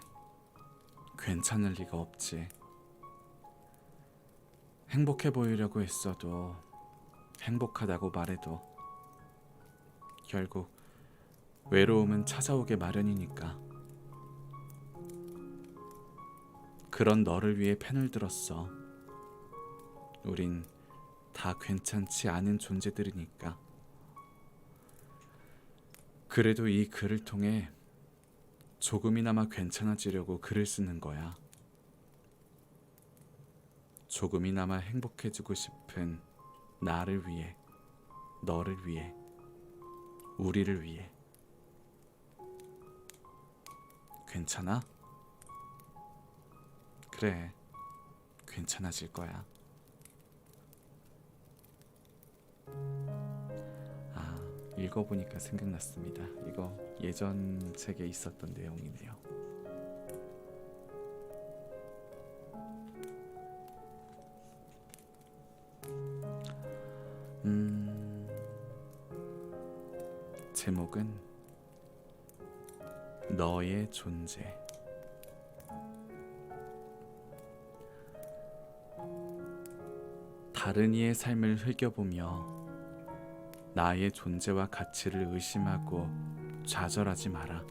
괜찮을 리가 없지. 행복해 보이려고 했어도, 행복하다고 말해도 결국 외로움은 찾아오게 마련이니까. 그런 너를 위해 펜을 들었어. 우린 다 괜찮지 않은 존재들이니까. 그래도 이 글을 통해 조금이나마 괜찮아지려고 글을 쓰는 거야. 조금이나마 행복해지고 싶은 나를 위해, 너를 위해, 우리를 위해. 괜찮아? 그래, 괜찮아질 거야. 읽어보니까 생각났습니다. 이거 예전 책에 있었던 내용이네요. 제목은 너의 존재. 다른 이의 삶을 흘겨보며 나의 존재와 가치를 의심하고 좌절하지 마라.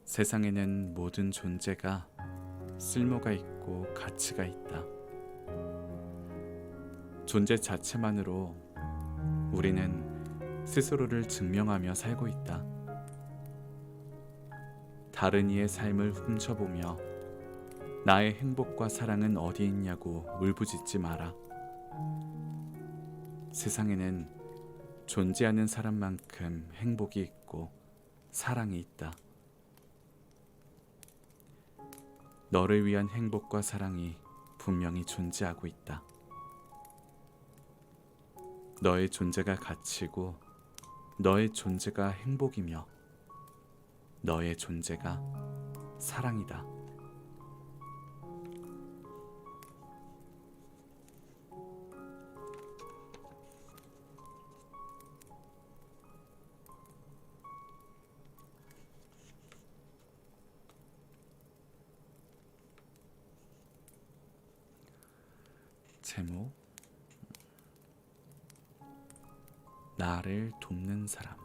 세상에는 모든 존재가 쓸모가 있고 가치가 있다. 존재 자체만으로 우리는 스스로를 증명하며 살고 있다. 다른 이의 삶을 훔쳐보며 나의 행복과 사랑은 어디 있냐고 울부짖지 마라. 세상에는 존재하는 사람만큼 행복이 있고 사랑이 있다. 너를 위한 행복과 사랑이 분명히 존재하고 있다. 너의 존재가 가치고 너의 존재가 행복이며 너의 존재가 사랑이다. 제목, 나를 돕는 사람.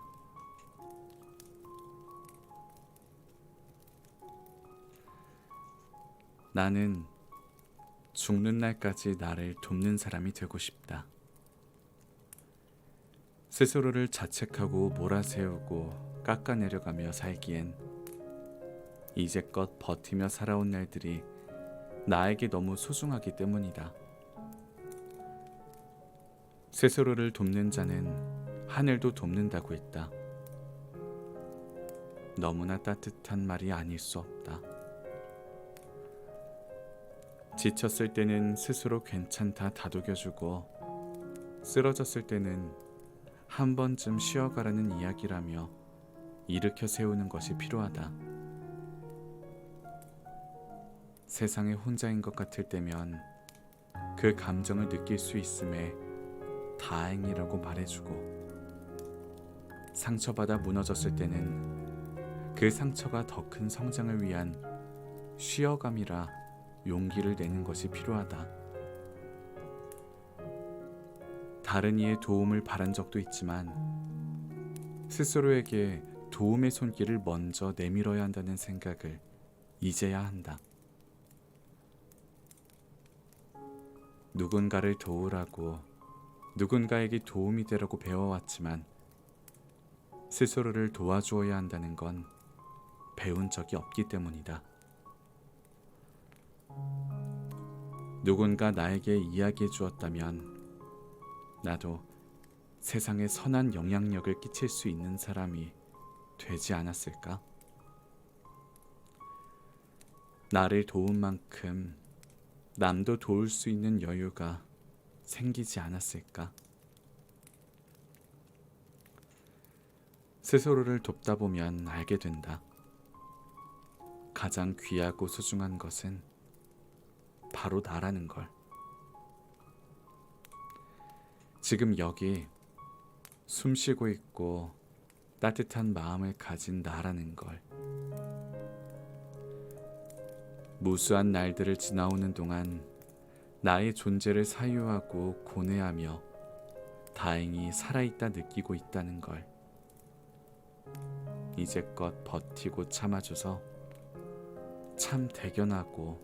나는 죽는 날까지 나를 돕는 사람이 되고 싶다. 스스로를 자책하고 몰아세우고 깎아내려가며 살기엔 이제껏 버티며 살아온 날들이 나에게 너무 소중하기 때문이다. 스스로를 돕는 자는 하늘도 돕는다고 했다. 너무나 따뜻한 말이 아닐 수 없다. 지쳤을 때는 스스로 괜찮다 다독여주고 쓰러졌을 때는 한 번쯤 쉬어가라는 이야기라며 일으켜 세우는 것이 필요하다. 세상에 혼자인 것 같을 때면 그 감정을 느낄 수 있음에 다행이라고 말해주고, 상처받아 무너졌을 때는 그 상처가 더 큰 성장을 위한 쉬어감이라 용기를 내는 것이 필요하다. 다른 이의 도움을 바란 적도 있지만 스스로에게 도움의 손길을 먼저 내밀어야 한다는 생각을 이제야 한다. 누군가를 도우라고, 누군가에게 도움이 되라고 배워왔지만 스스로를 도와주어야 한다는 건 배운 적이 없기 때문이다. 누군가 나에게 이야기해 주었다면 나도 세상에 선한 영향력을 끼칠 수 있는 사람이 되지 않았을까? 나를 도운 만큼 남도 도울 수 있는 여유가 생기지 않았을까? 스스로를 돕다 보면 알게 된다. 가장 귀하고 소중한 것은 바로 나라는 걸. 지금 여기 숨 쉬고 있고 따뜻한 마음을 가진 나라는 걸. 무수한 날들을 지나오는 동안 나의 존재를 사유하고 고뇌하며 다행히 살아있다 느끼고 있다는 걸. 이제껏 버티고 참아줘서 참 대견하고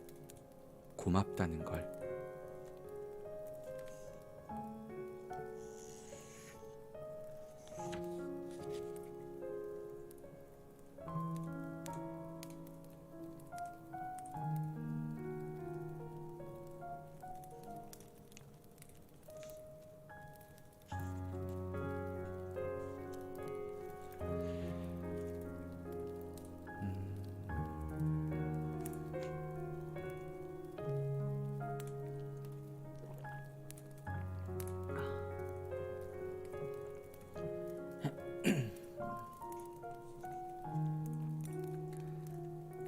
고맙다는 걸.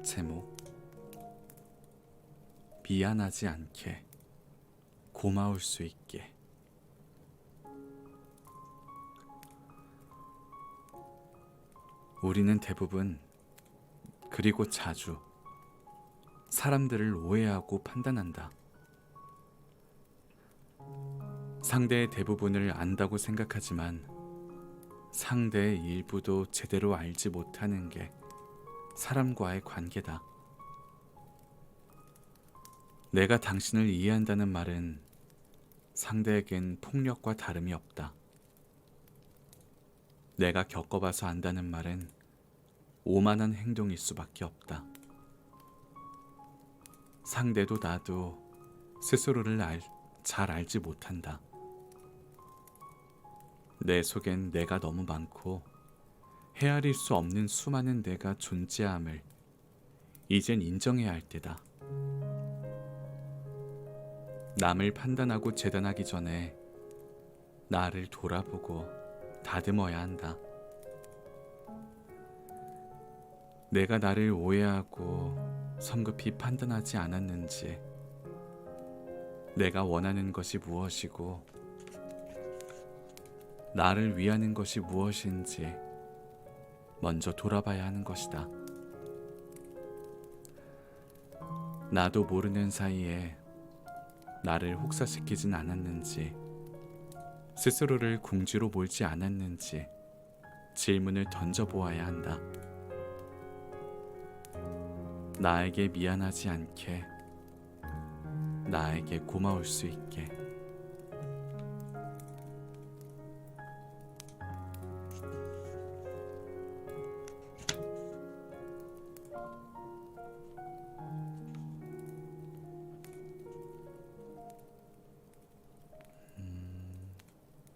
제목, 미안하지 않게, 고마울 수 있게. 우리는 대부분, 그리고 자주 사람들을 오해하고 판단한다. 상대의 대부분을 안다고 생각하지만 상대의 일부도 제대로 알지 못하는 게 사람과의 관계다. 내가 당신을 이해한다는 말은 상대에겐 폭력과 다름이 없다. 내가 겪어봐서 안다는 말은 오만한 행동일 수밖에 없다. 상대도 나도 스스로를 잘 알지 못한다. 내 속엔 내가 너무 많고 헤아릴 수 없는 수많은 내가 존재함을 이젠 인정해야 할 때다. 남을 판단하고 재단하기 전에 나를 돌아보고 다듬어야 한다. 내가 나를 오해하고 성급히 판단하지 않았는지, 내가 원하는 것이 무엇이고 나를 위하는 것이 무엇인지 먼저 돌아봐야 하는 것이다. 나도 모르는 사이에 나를 혹사시키진 않았는지, 스스로를 궁지로 몰지 않았는지 질문을 던져보아야 한다. 나에게 미안하지 않게, 나에게 고마울 수 있게.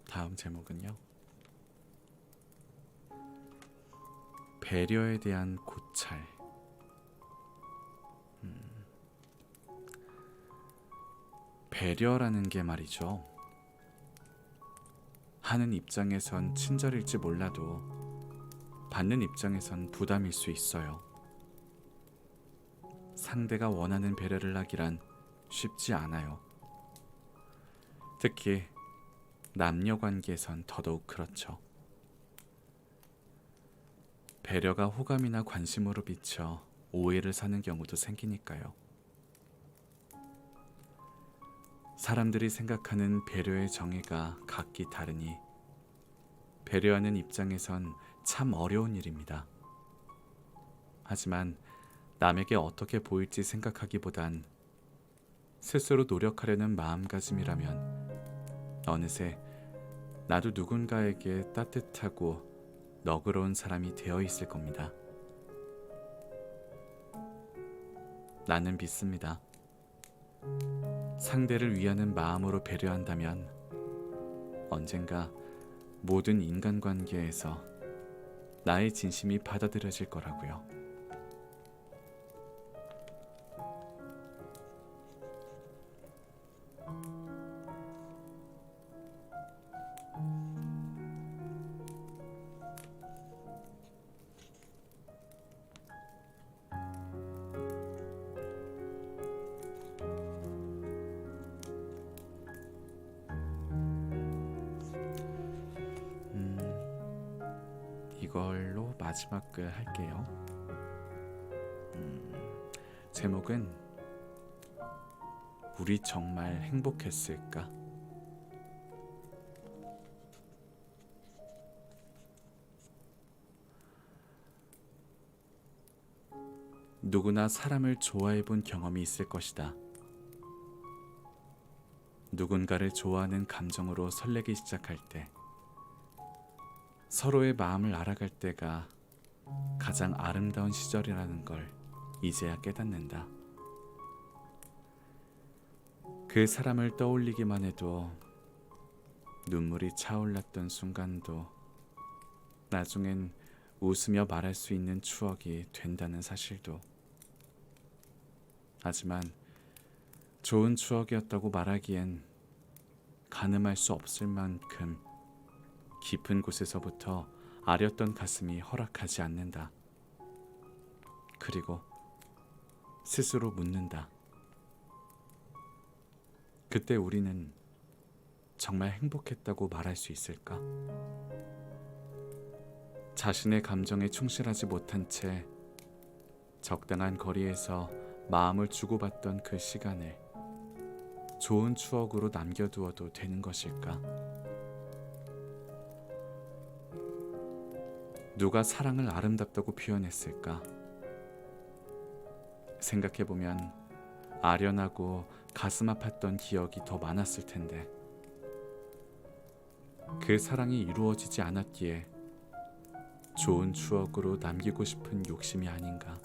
다음 제목은요, 배려에 대한 고찰. 배려라는 게 말이죠, 하는 입장에선 친절일지 몰라도 받는 입장에선 부담일 수 있어요. 상대가 원하는 배려를 하기란 쉽지 않아요. 특히 남녀 관계에선 더더욱 그렇죠. 배려가 호감이나 관심으로 비쳐 오해를 사는 경우도 생기니까요. 사람들이 생각하는 배려의 정의가 각기 다르니 배려하는 입장에선 참 어려운 일입니다. 하지만 남에게 어떻게 보일지 생각하기보단 스스로 노력하려는 마음가짐이라면 어느새 나도 누군가에게 따뜻하고 너그러운 사람이 되어 있을 겁니다. 나는 믿습니다. 상대를 위하는 마음으로 배려한다면 언젠가 모든 인간관계에서 나의 진심이 받아들여질 거라고요. 이걸로 마지막 글 할게요. 제목은 우리 정말 행복했을까? 누구나 사람을 좋아해 본 경험이 있을 것이다. 누군가를 좋아하는 감정으로 설레기 시작할 때, 서로의 마음을 알아갈 때가 가장 아름다운 시절이라는 걸 이제야 깨닫는다. 그 사람을 떠올리기만 해도 눈물이 차올랐던 순간도 나중엔 웃으며 말할 수 있는 추억이 된다는 사실도. 하지만 좋은 추억이었다고 말하기엔 가늠할 수 없을 만큼 깊은 곳에서부터 아렸던 가슴이 허락하지 않는다. 그리고 스스로 묻는다. 그때 우리는 정말 행복했다고 말할 수 있을까? 자신의 감정에 충실하지 못한 채 적당한 거리에서 마음을 주고받던 그 시간을 좋은 추억으로 남겨두어도 되는 것일까? 누가 사랑을 아름답다고 표현했을까? 생각해보면 아련하고 가슴 아팠던 기억이 더 많았을 텐데 그 사랑이 이루어지지 않았기에 좋은 추억으로 남기고 싶은 욕심이 아닌가?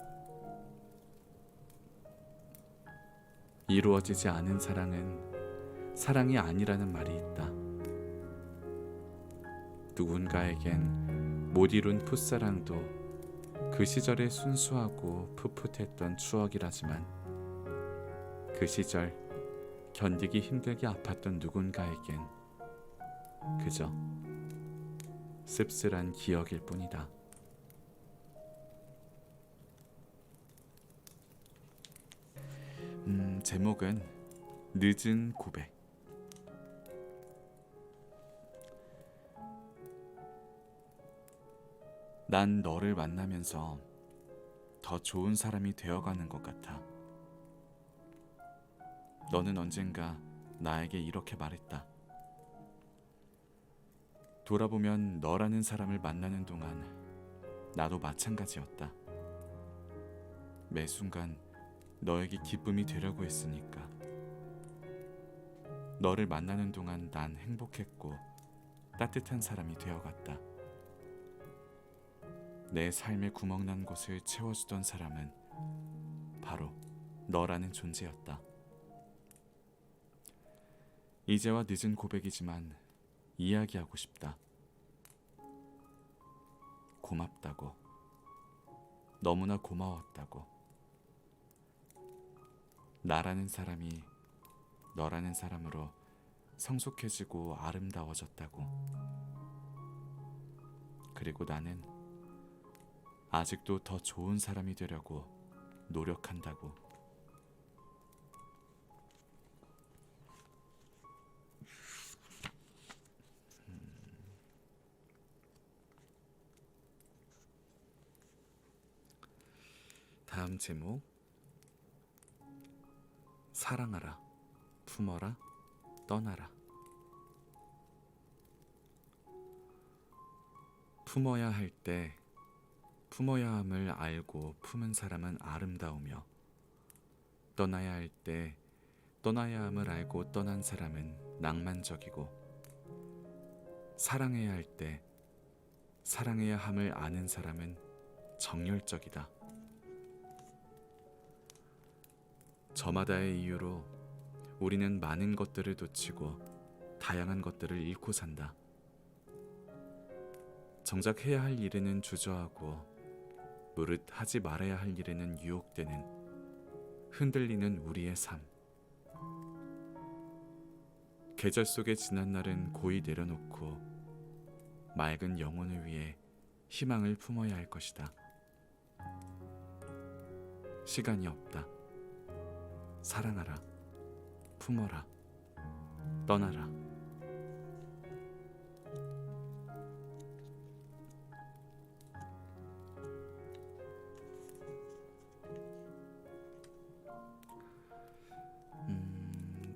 이루어지지 않은 사랑은 사랑이 아니라는 말이 있다. 누군가에겐 못 이룬 풋사랑도 그 시절의 순수하고 풋풋했던 추억이라지만 그 시절 견디기 힘들게 아팠던 누군가에겐 그저 씁쓸한 기억일 뿐이다. 제목은 늦은 고백. 난 너를 만나면서 더 좋은 사람이 되어가는 것 같아. 너는 언젠가 나에게 이렇게 말했다. 돌아보면 너라는 사람을 만나는 동안 나도 마찬가지였다. 매 순간 너에게 기쁨이 되려고 했으니까. 너를 만나는 동안 난 행복했고 따뜻한 사람이 되어갔다. 내 삶의 구멍난 곳을 채워주던 사람은 바로 너라는 존재였다. 이제와 늦은 고백이지만 이야기하고 싶다. 고맙다고. 너무나 고마웠다고. 나라는 사람이 너라는 사람으로 성숙해지고 아름다워졌다고. 그리고 나는 아직도 더 좋은 사람이 되려고 노력한다고. 다음 제목. 사랑하라, 품어라, 떠나라. 품어야 할 때 품어야 함을 알고 품은 사람은 아름다우며, 떠나야 할 때 떠나야 함을 알고 떠난 사람은 낭만적이고, 사랑해야 할 때 사랑해야 함을 아는 사람은 정열적이다. 저마다의 이유로 우리는 많은 것들을 놓치고 다양한 것들을 잃고 산다. 정작 해야 할 일에는 주저하고 무릇 하지 말아야 할 일에는 유혹되는 흔들리는 우리의 삶. 계절 속의 지난 날은 고이 내려놓고 맑은 영혼을 위해 희망을 품어야 할 것이다. 시간이 없다. 사랑하라, 품어라, 떠나라.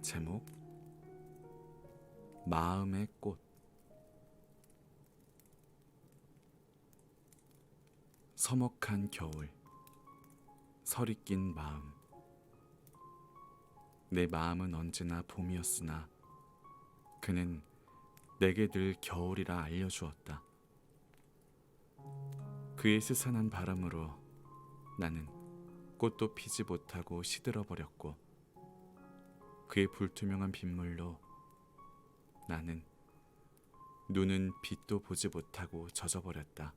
제목. 마음의 꽃. 서먹한 겨울, 설이 낀 마음. 내 마음은 언제나 봄이었으나 그는 내게 늘 겨울이라 알려주었다. 그의 스산한 바람으로 나는 꽃도 피지 못하고 시들어버렸고, 그의 불투명한 빗물로 나는 눈은 빛도 보지 못하고 젖어버렸다.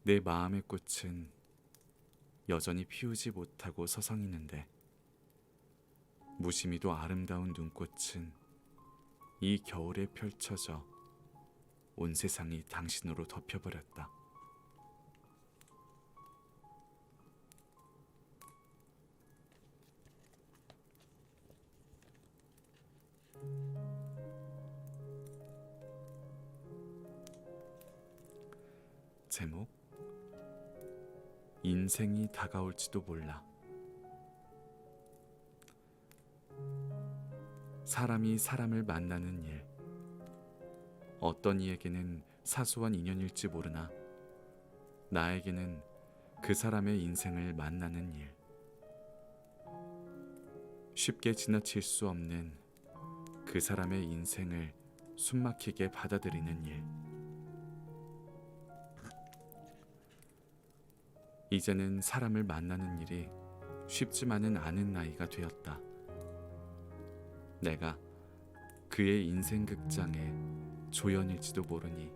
내 마음의 꽃은 여전히 피우지 못하고 서성이는데, 무심히도 아름다운 눈꽃은 이 겨울에 펼쳐져 온 세상이 당신으로 덮여버렸다. 제목. 인생이 다가올지도 몰라. 사람이 사람을 만나는 일, 어떤 이에게는 사소한 인연일지 모르나 나에게는 그 사람의 인생을 만나는 일, 쉽게 지나칠 수 없는 그 사람의 인생을 숨막히게 받아들이는 일. 이제는 사람을 만나는 일이 쉽지만은 않은 나이가 되었다. 내가 그의 인생 극장의 조연일지도 모르니.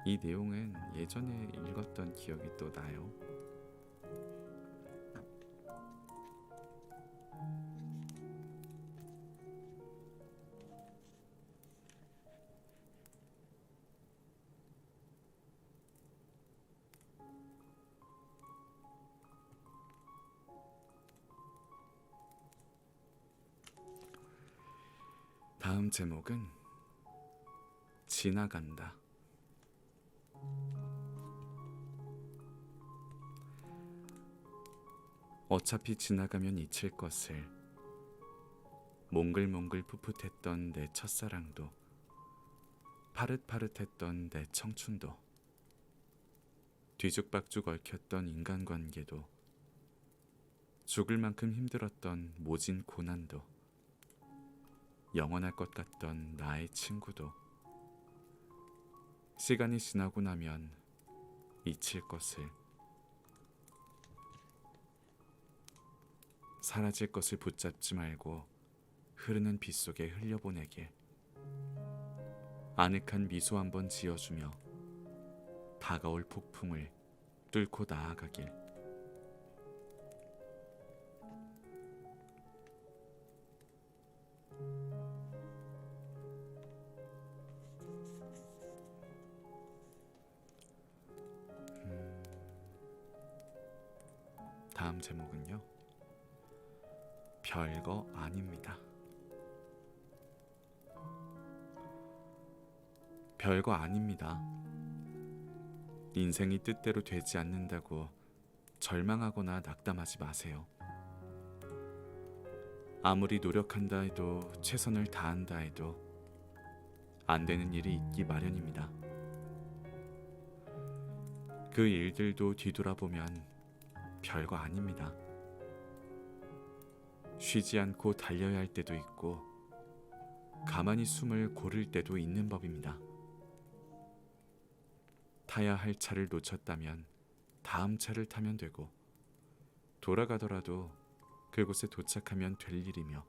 이 내용은 예전에 읽었던 기억이 또 나요. 다음 제목은 지나간다. 어차피 지나가면 잊힐 것을, 몽글몽글 풋풋했던 내 첫사랑도, 파릇파릇했던 내 청춘도, 뒤죽박죽 얽혔던 인간관계도, 죽을 만큼 힘들었던 모진 고난도, 영원할 것 같던 나의 친구도 시간이 지나고 나면 잊힐 것을, 사라질 것을 붙잡지 말고 흐르는 빗속에 흘려보내길. 아늑한 미소 한번 지어주며 다가올 폭풍을 뚫고 나아가길. 다음 제목은요. 별거 아닙니다. 별거 아닙니다. 인생이 뜻대로 되지 않는다고 절망하거나 낙담하지 마세요. 아무리 노력한다 해도, 최선을 다한다 해도 안 되는 일이 있기 마련입니다. 그 일들도 뒤돌아보면 별거 아닙니다. 쉬지 않고 달려야 할 때도 있고, 가만히 숨을 고를 때도 있는 법입니다. 타야 할 차를 놓쳤다면 다음 차를 타면 되고, 돌아가더라도 그곳에 도착하면 될 일이며,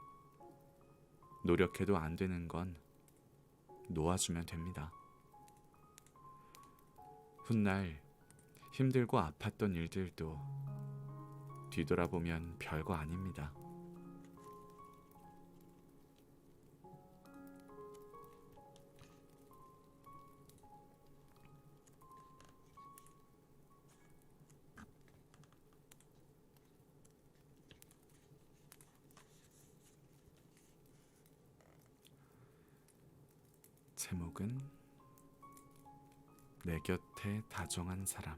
노력해도 안 되는 건 놓아주면 됩니다. 훗날 힘들고 아팠던 일들도 뒤돌아보면 별거 아닙니다. 제목은 내 곁에 다정한 사람.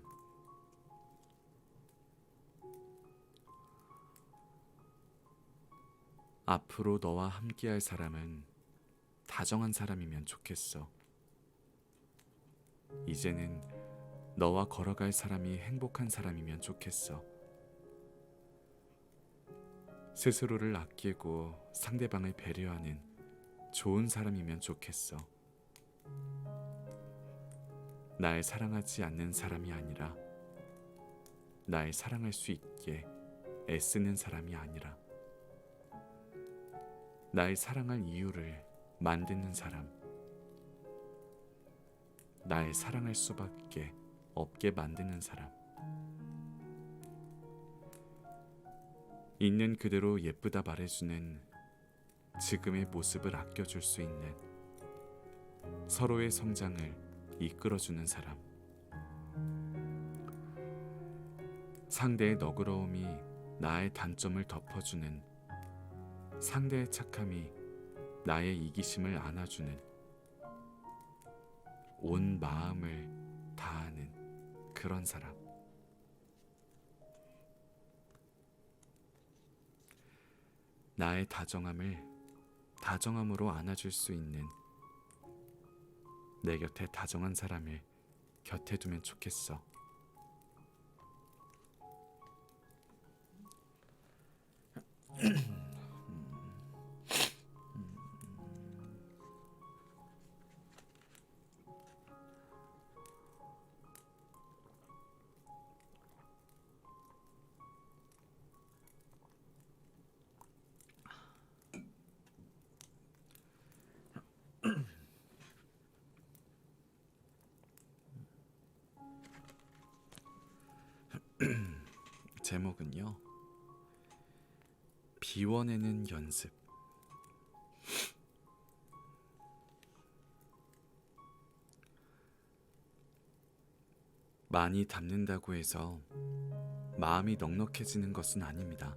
앞으로 너와 함께할 사람은 다정한 사람이면 좋겠어. 이제는 너와 걸어갈 사람이 행복한 사람이면 좋겠어. 스스로를 아끼고 상대방을 배려하는 좋은 사람이면 좋겠어. 날 사랑하지 않는 사람이 아니라, 날 사랑할 수 있게 애쓰는 사람이 아니라, 날 사랑할 이유를 만드는 사람, 날 사랑할 수밖에 없게 만드는 사람, 있는 그대로 예쁘다 말해주는, 지금의 모습을 아껴줄 수 있는, 서로의 성장을 이끌어주는 사람, 상대의 너그러움이 나의 단점을 덮어주는, 상대의 착함이 나의 이기심을 안아주는, 온 마음을 다하는 그런 사람. 나의 다정함을 다정함으로 안아줄 수 있는, 내 곁에 다정한 사람을 곁에 두면 좋겠어. 제목은요. 비워내는 연습. 많이 담는다고 해서 마음이 넉넉해지는 것은 아닙니다.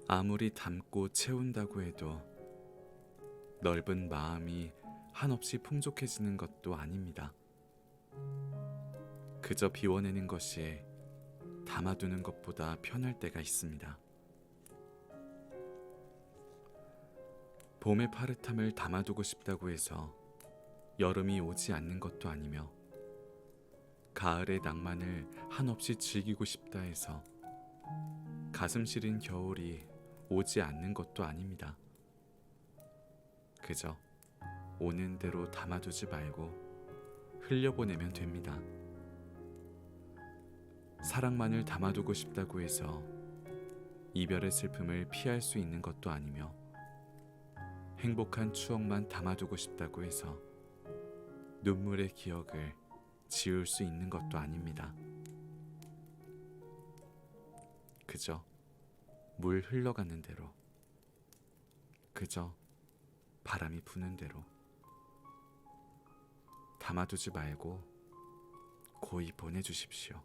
아무리 담고 채운다고 해도 넓은 마음이 한없이 풍족해지는 것도 아닙니다. 그저 비워내는 것이 담아두는 것보다 편할 때가 있습니다. 봄의 파릇함을 담아두고 싶다고 해서 여름이 오지 않는 것도 아니며, 가을의 낭만을 한없이 즐기고 싶다 해서 가슴 시린 겨울이 오지 않는 것도 아닙니다. 그저 오는 대로 담아두지 말고 흘려보내면 됩니다. 사랑만을 담아두고 싶다고 해서 이별의 슬픔을 피할 수 있는 것도 아니며, 행복한 추억만 담아두고 싶다고 해서 눈물의 기억을 지울 수 있는 것도 아닙니다. 그저 물 흘러가는 대로, 그저 바람이 부는 대로 담아두지 말고 고이 보내주십시오.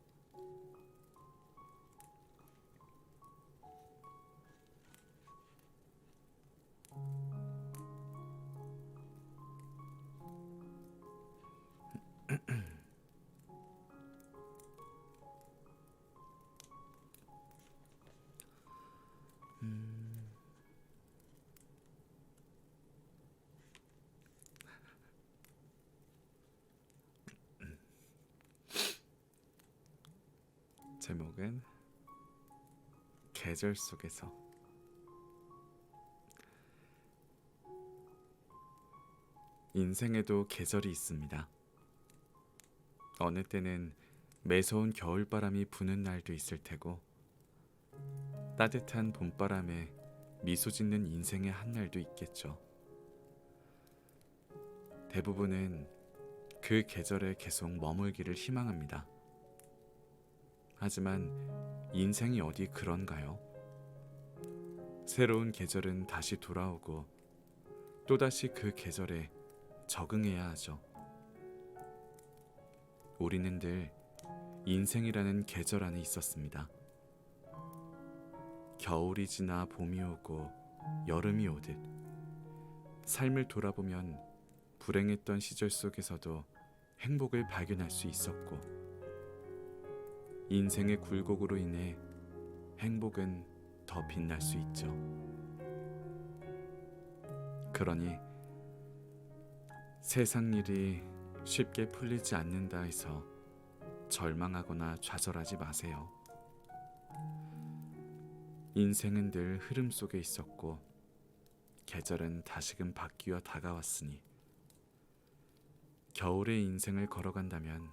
제목은 계절 속에서. 인생에도 계절이 있습니다. 어느 때는 매서운 겨울바람이 부는 날도 있을 테고, 따뜻한 봄바람에 미소 짓는 인생의 한날도 있겠죠. 대부분은 그 계절에 계속 머물기를 희망합니다. 하지만 인생이 어디 그런가요? 새로운 계절은 다시 돌아오고 또다시 그 계절에 적응해야 하죠. 우리는 늘 인생이라는 계절 안에 있었습니다. 겨울이 지나 봄이 오고 여름이 오듯 삶을 돌아보면 불행했던 시절 속에서도 행복을 발견할 수 있었고, 인생의 굴곡으로 인해 행복은 더 빛날 수 있죠. 그러니 세상 일이 쉽게 풀리지 않는다 해서 절망하거나 좌절하지 마세요. 인생은 늘 흐름 속에 있었고 계절은 다시금 바뀌어 다가왔으니 겨울의 인생을 걸어간다면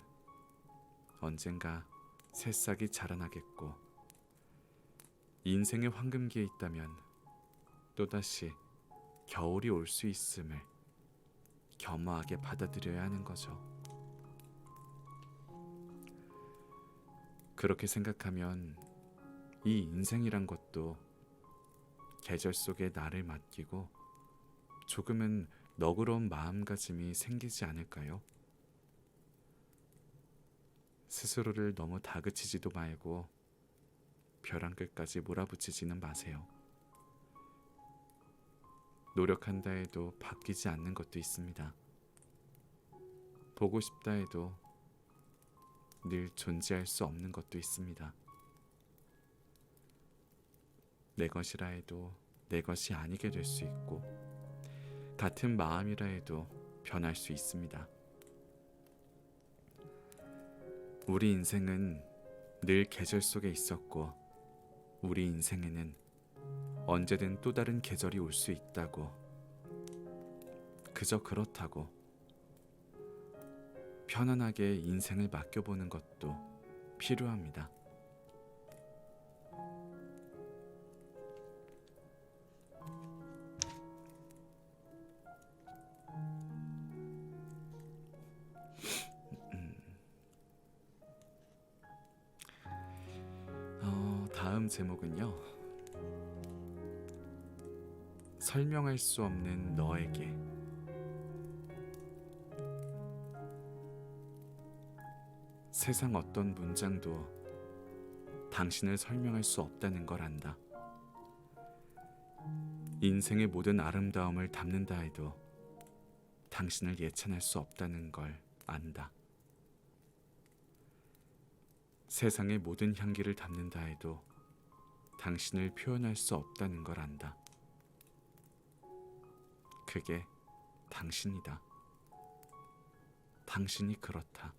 언젠가 새싹이 자라나겠고, 인생의 황금기에 있다면 또다시 겨울이 올 수 있음을 겸허하게 받아들여야 하는 거죠. 그렇게 생각하면 이 인생이란 것도 계절 속에 나를 맡기고 조금은 너그러운 마음가짐이 생기지 않을까요? 스스로를 너무 다그치지도 말고 벼랑 끝까지 몰아붙이지는 마세요. 노력한다 해도 바뀌지 않는 것도 있습니다. 보고 싶다 해도 늘 존재할 수 없는 것도 있습니다. 내 것이라 해도 내 것이 아니게 될 수 있고, 같은 마음이라 해도 변할 수 있습니다. 우리 인생은 늘 계절 속에 있었고, 우리 인생에는 언제든 또 다른 계절이 올 수 있다고, 그저 그렇다고 편안하게 인생을 맡겨보는 것도 필요합니다. 다음 제목은요, 설명할 수 없는 너에게. 세상 어떤 문장도 당신을 설명할 수 없다는 걸 안다. 인생의 모든 아름다움을 담는다 해도 당신을 예찬할 수 없다는 걸 안다. 세상의 모든 향기를 담는다 해도 당신을 표현할 수 없다는 걸 안다. 그게 당신이다. 당신이 그렇다.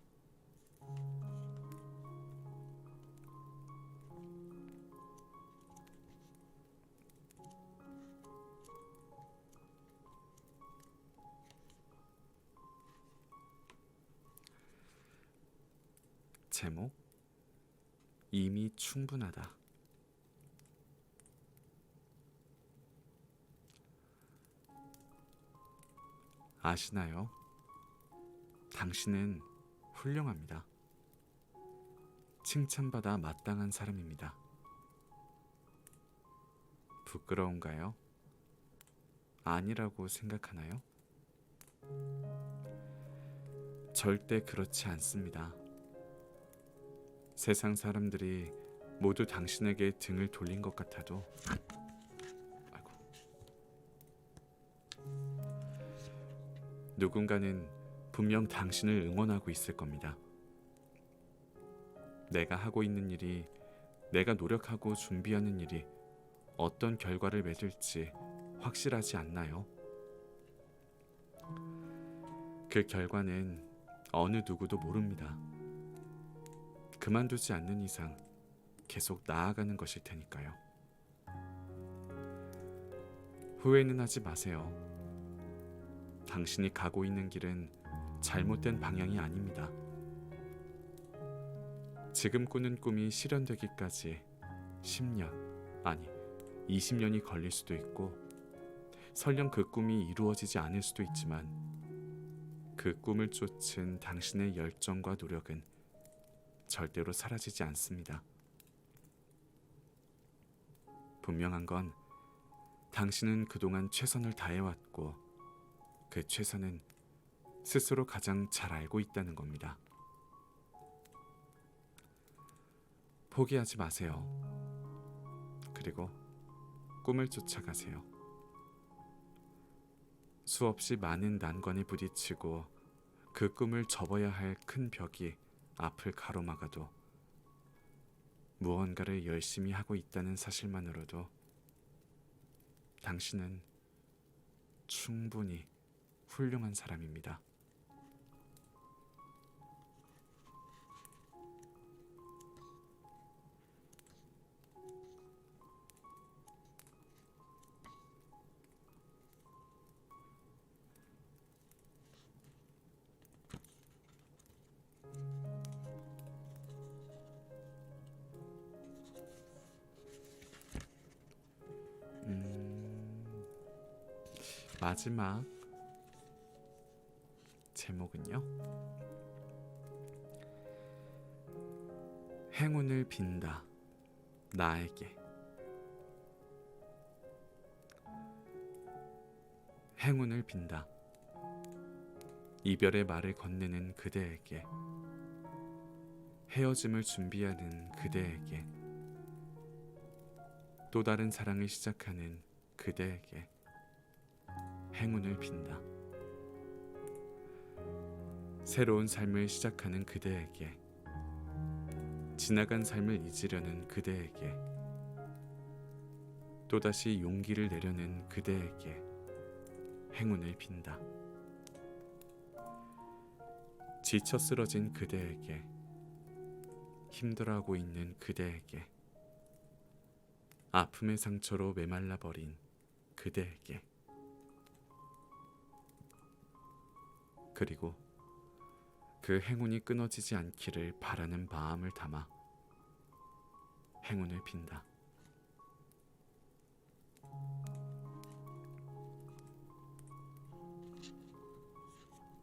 제목, 이미 충분하다. 아시나요? 당신은 훌륭합니다. 칭찬받아 마땅한 사람입니다. 부끄러운가요? 아니라고 생각하나요? 절대 그렇지 않습니다. 세상 사람들이 모두 당신에게 등을 돌린 것 같아도, 누군가는 분명 당신을 응원하고 있을 겁니다. 내가 하고 있는 일이, 내가 노력하고 준비하는 일이 어떤 결과를 맺을지 확실하지 않나요? 그 결과는 어느 누구도 모릅니다. 그만두지 않는 이상 계속 나아가는 것일 테니까요. 후회는 하지 마세요. 당신이 가고 있는 길은 잘못된 방향이 아닙니다. 지금 꾸는 꿈이 실현되기까지 10년, 아니 20년이 걸릴 수도 있고 설령 그 꿈이 이루어지지 않을 수도 있지만 그 꿈을 쫓은 당신의 열정과 노력은 절대로 사라지지 않습니다. 분명한 건 당신은 그동안 최선을 다해왔고 그 최선은 스스로 가장 잘 알고 있다는 겁니다. 포기하지 마세요. 그리고 꿈을 쫓아가세요. 수없이 많은 난관에 부딪히고 그 꿈을 접어야 할 큰 벽이 앞을 가로막아도 무언가를 열심히 하고 있다는 사실만으로도 당신은 충분히 훌륭한 사람입니다. 마지막 제목은요. 행운을 빈다. 나에게. 행운을 빈다. 이별의 말을 건네는 그대에게. 헤어짐을 준비하는 그대에게. 또 다른 사랑을 시작하는 그대에게. 행운을 빈다. 새로운 삶을 시작하는 그대에게. 지나간 삶을 잊으려는 그대에게. 또다시 용기를 내려는 그대에게 행운을 빈다. 지쳐 쓰러진 그대에게. 힘들어하고 있는 그대에게. 아픔의 상처로 메말라 버린 그대에게. 그리고 그 행운이 끊어지지 않기를 바라는 마음을 담아 행운을 빈다.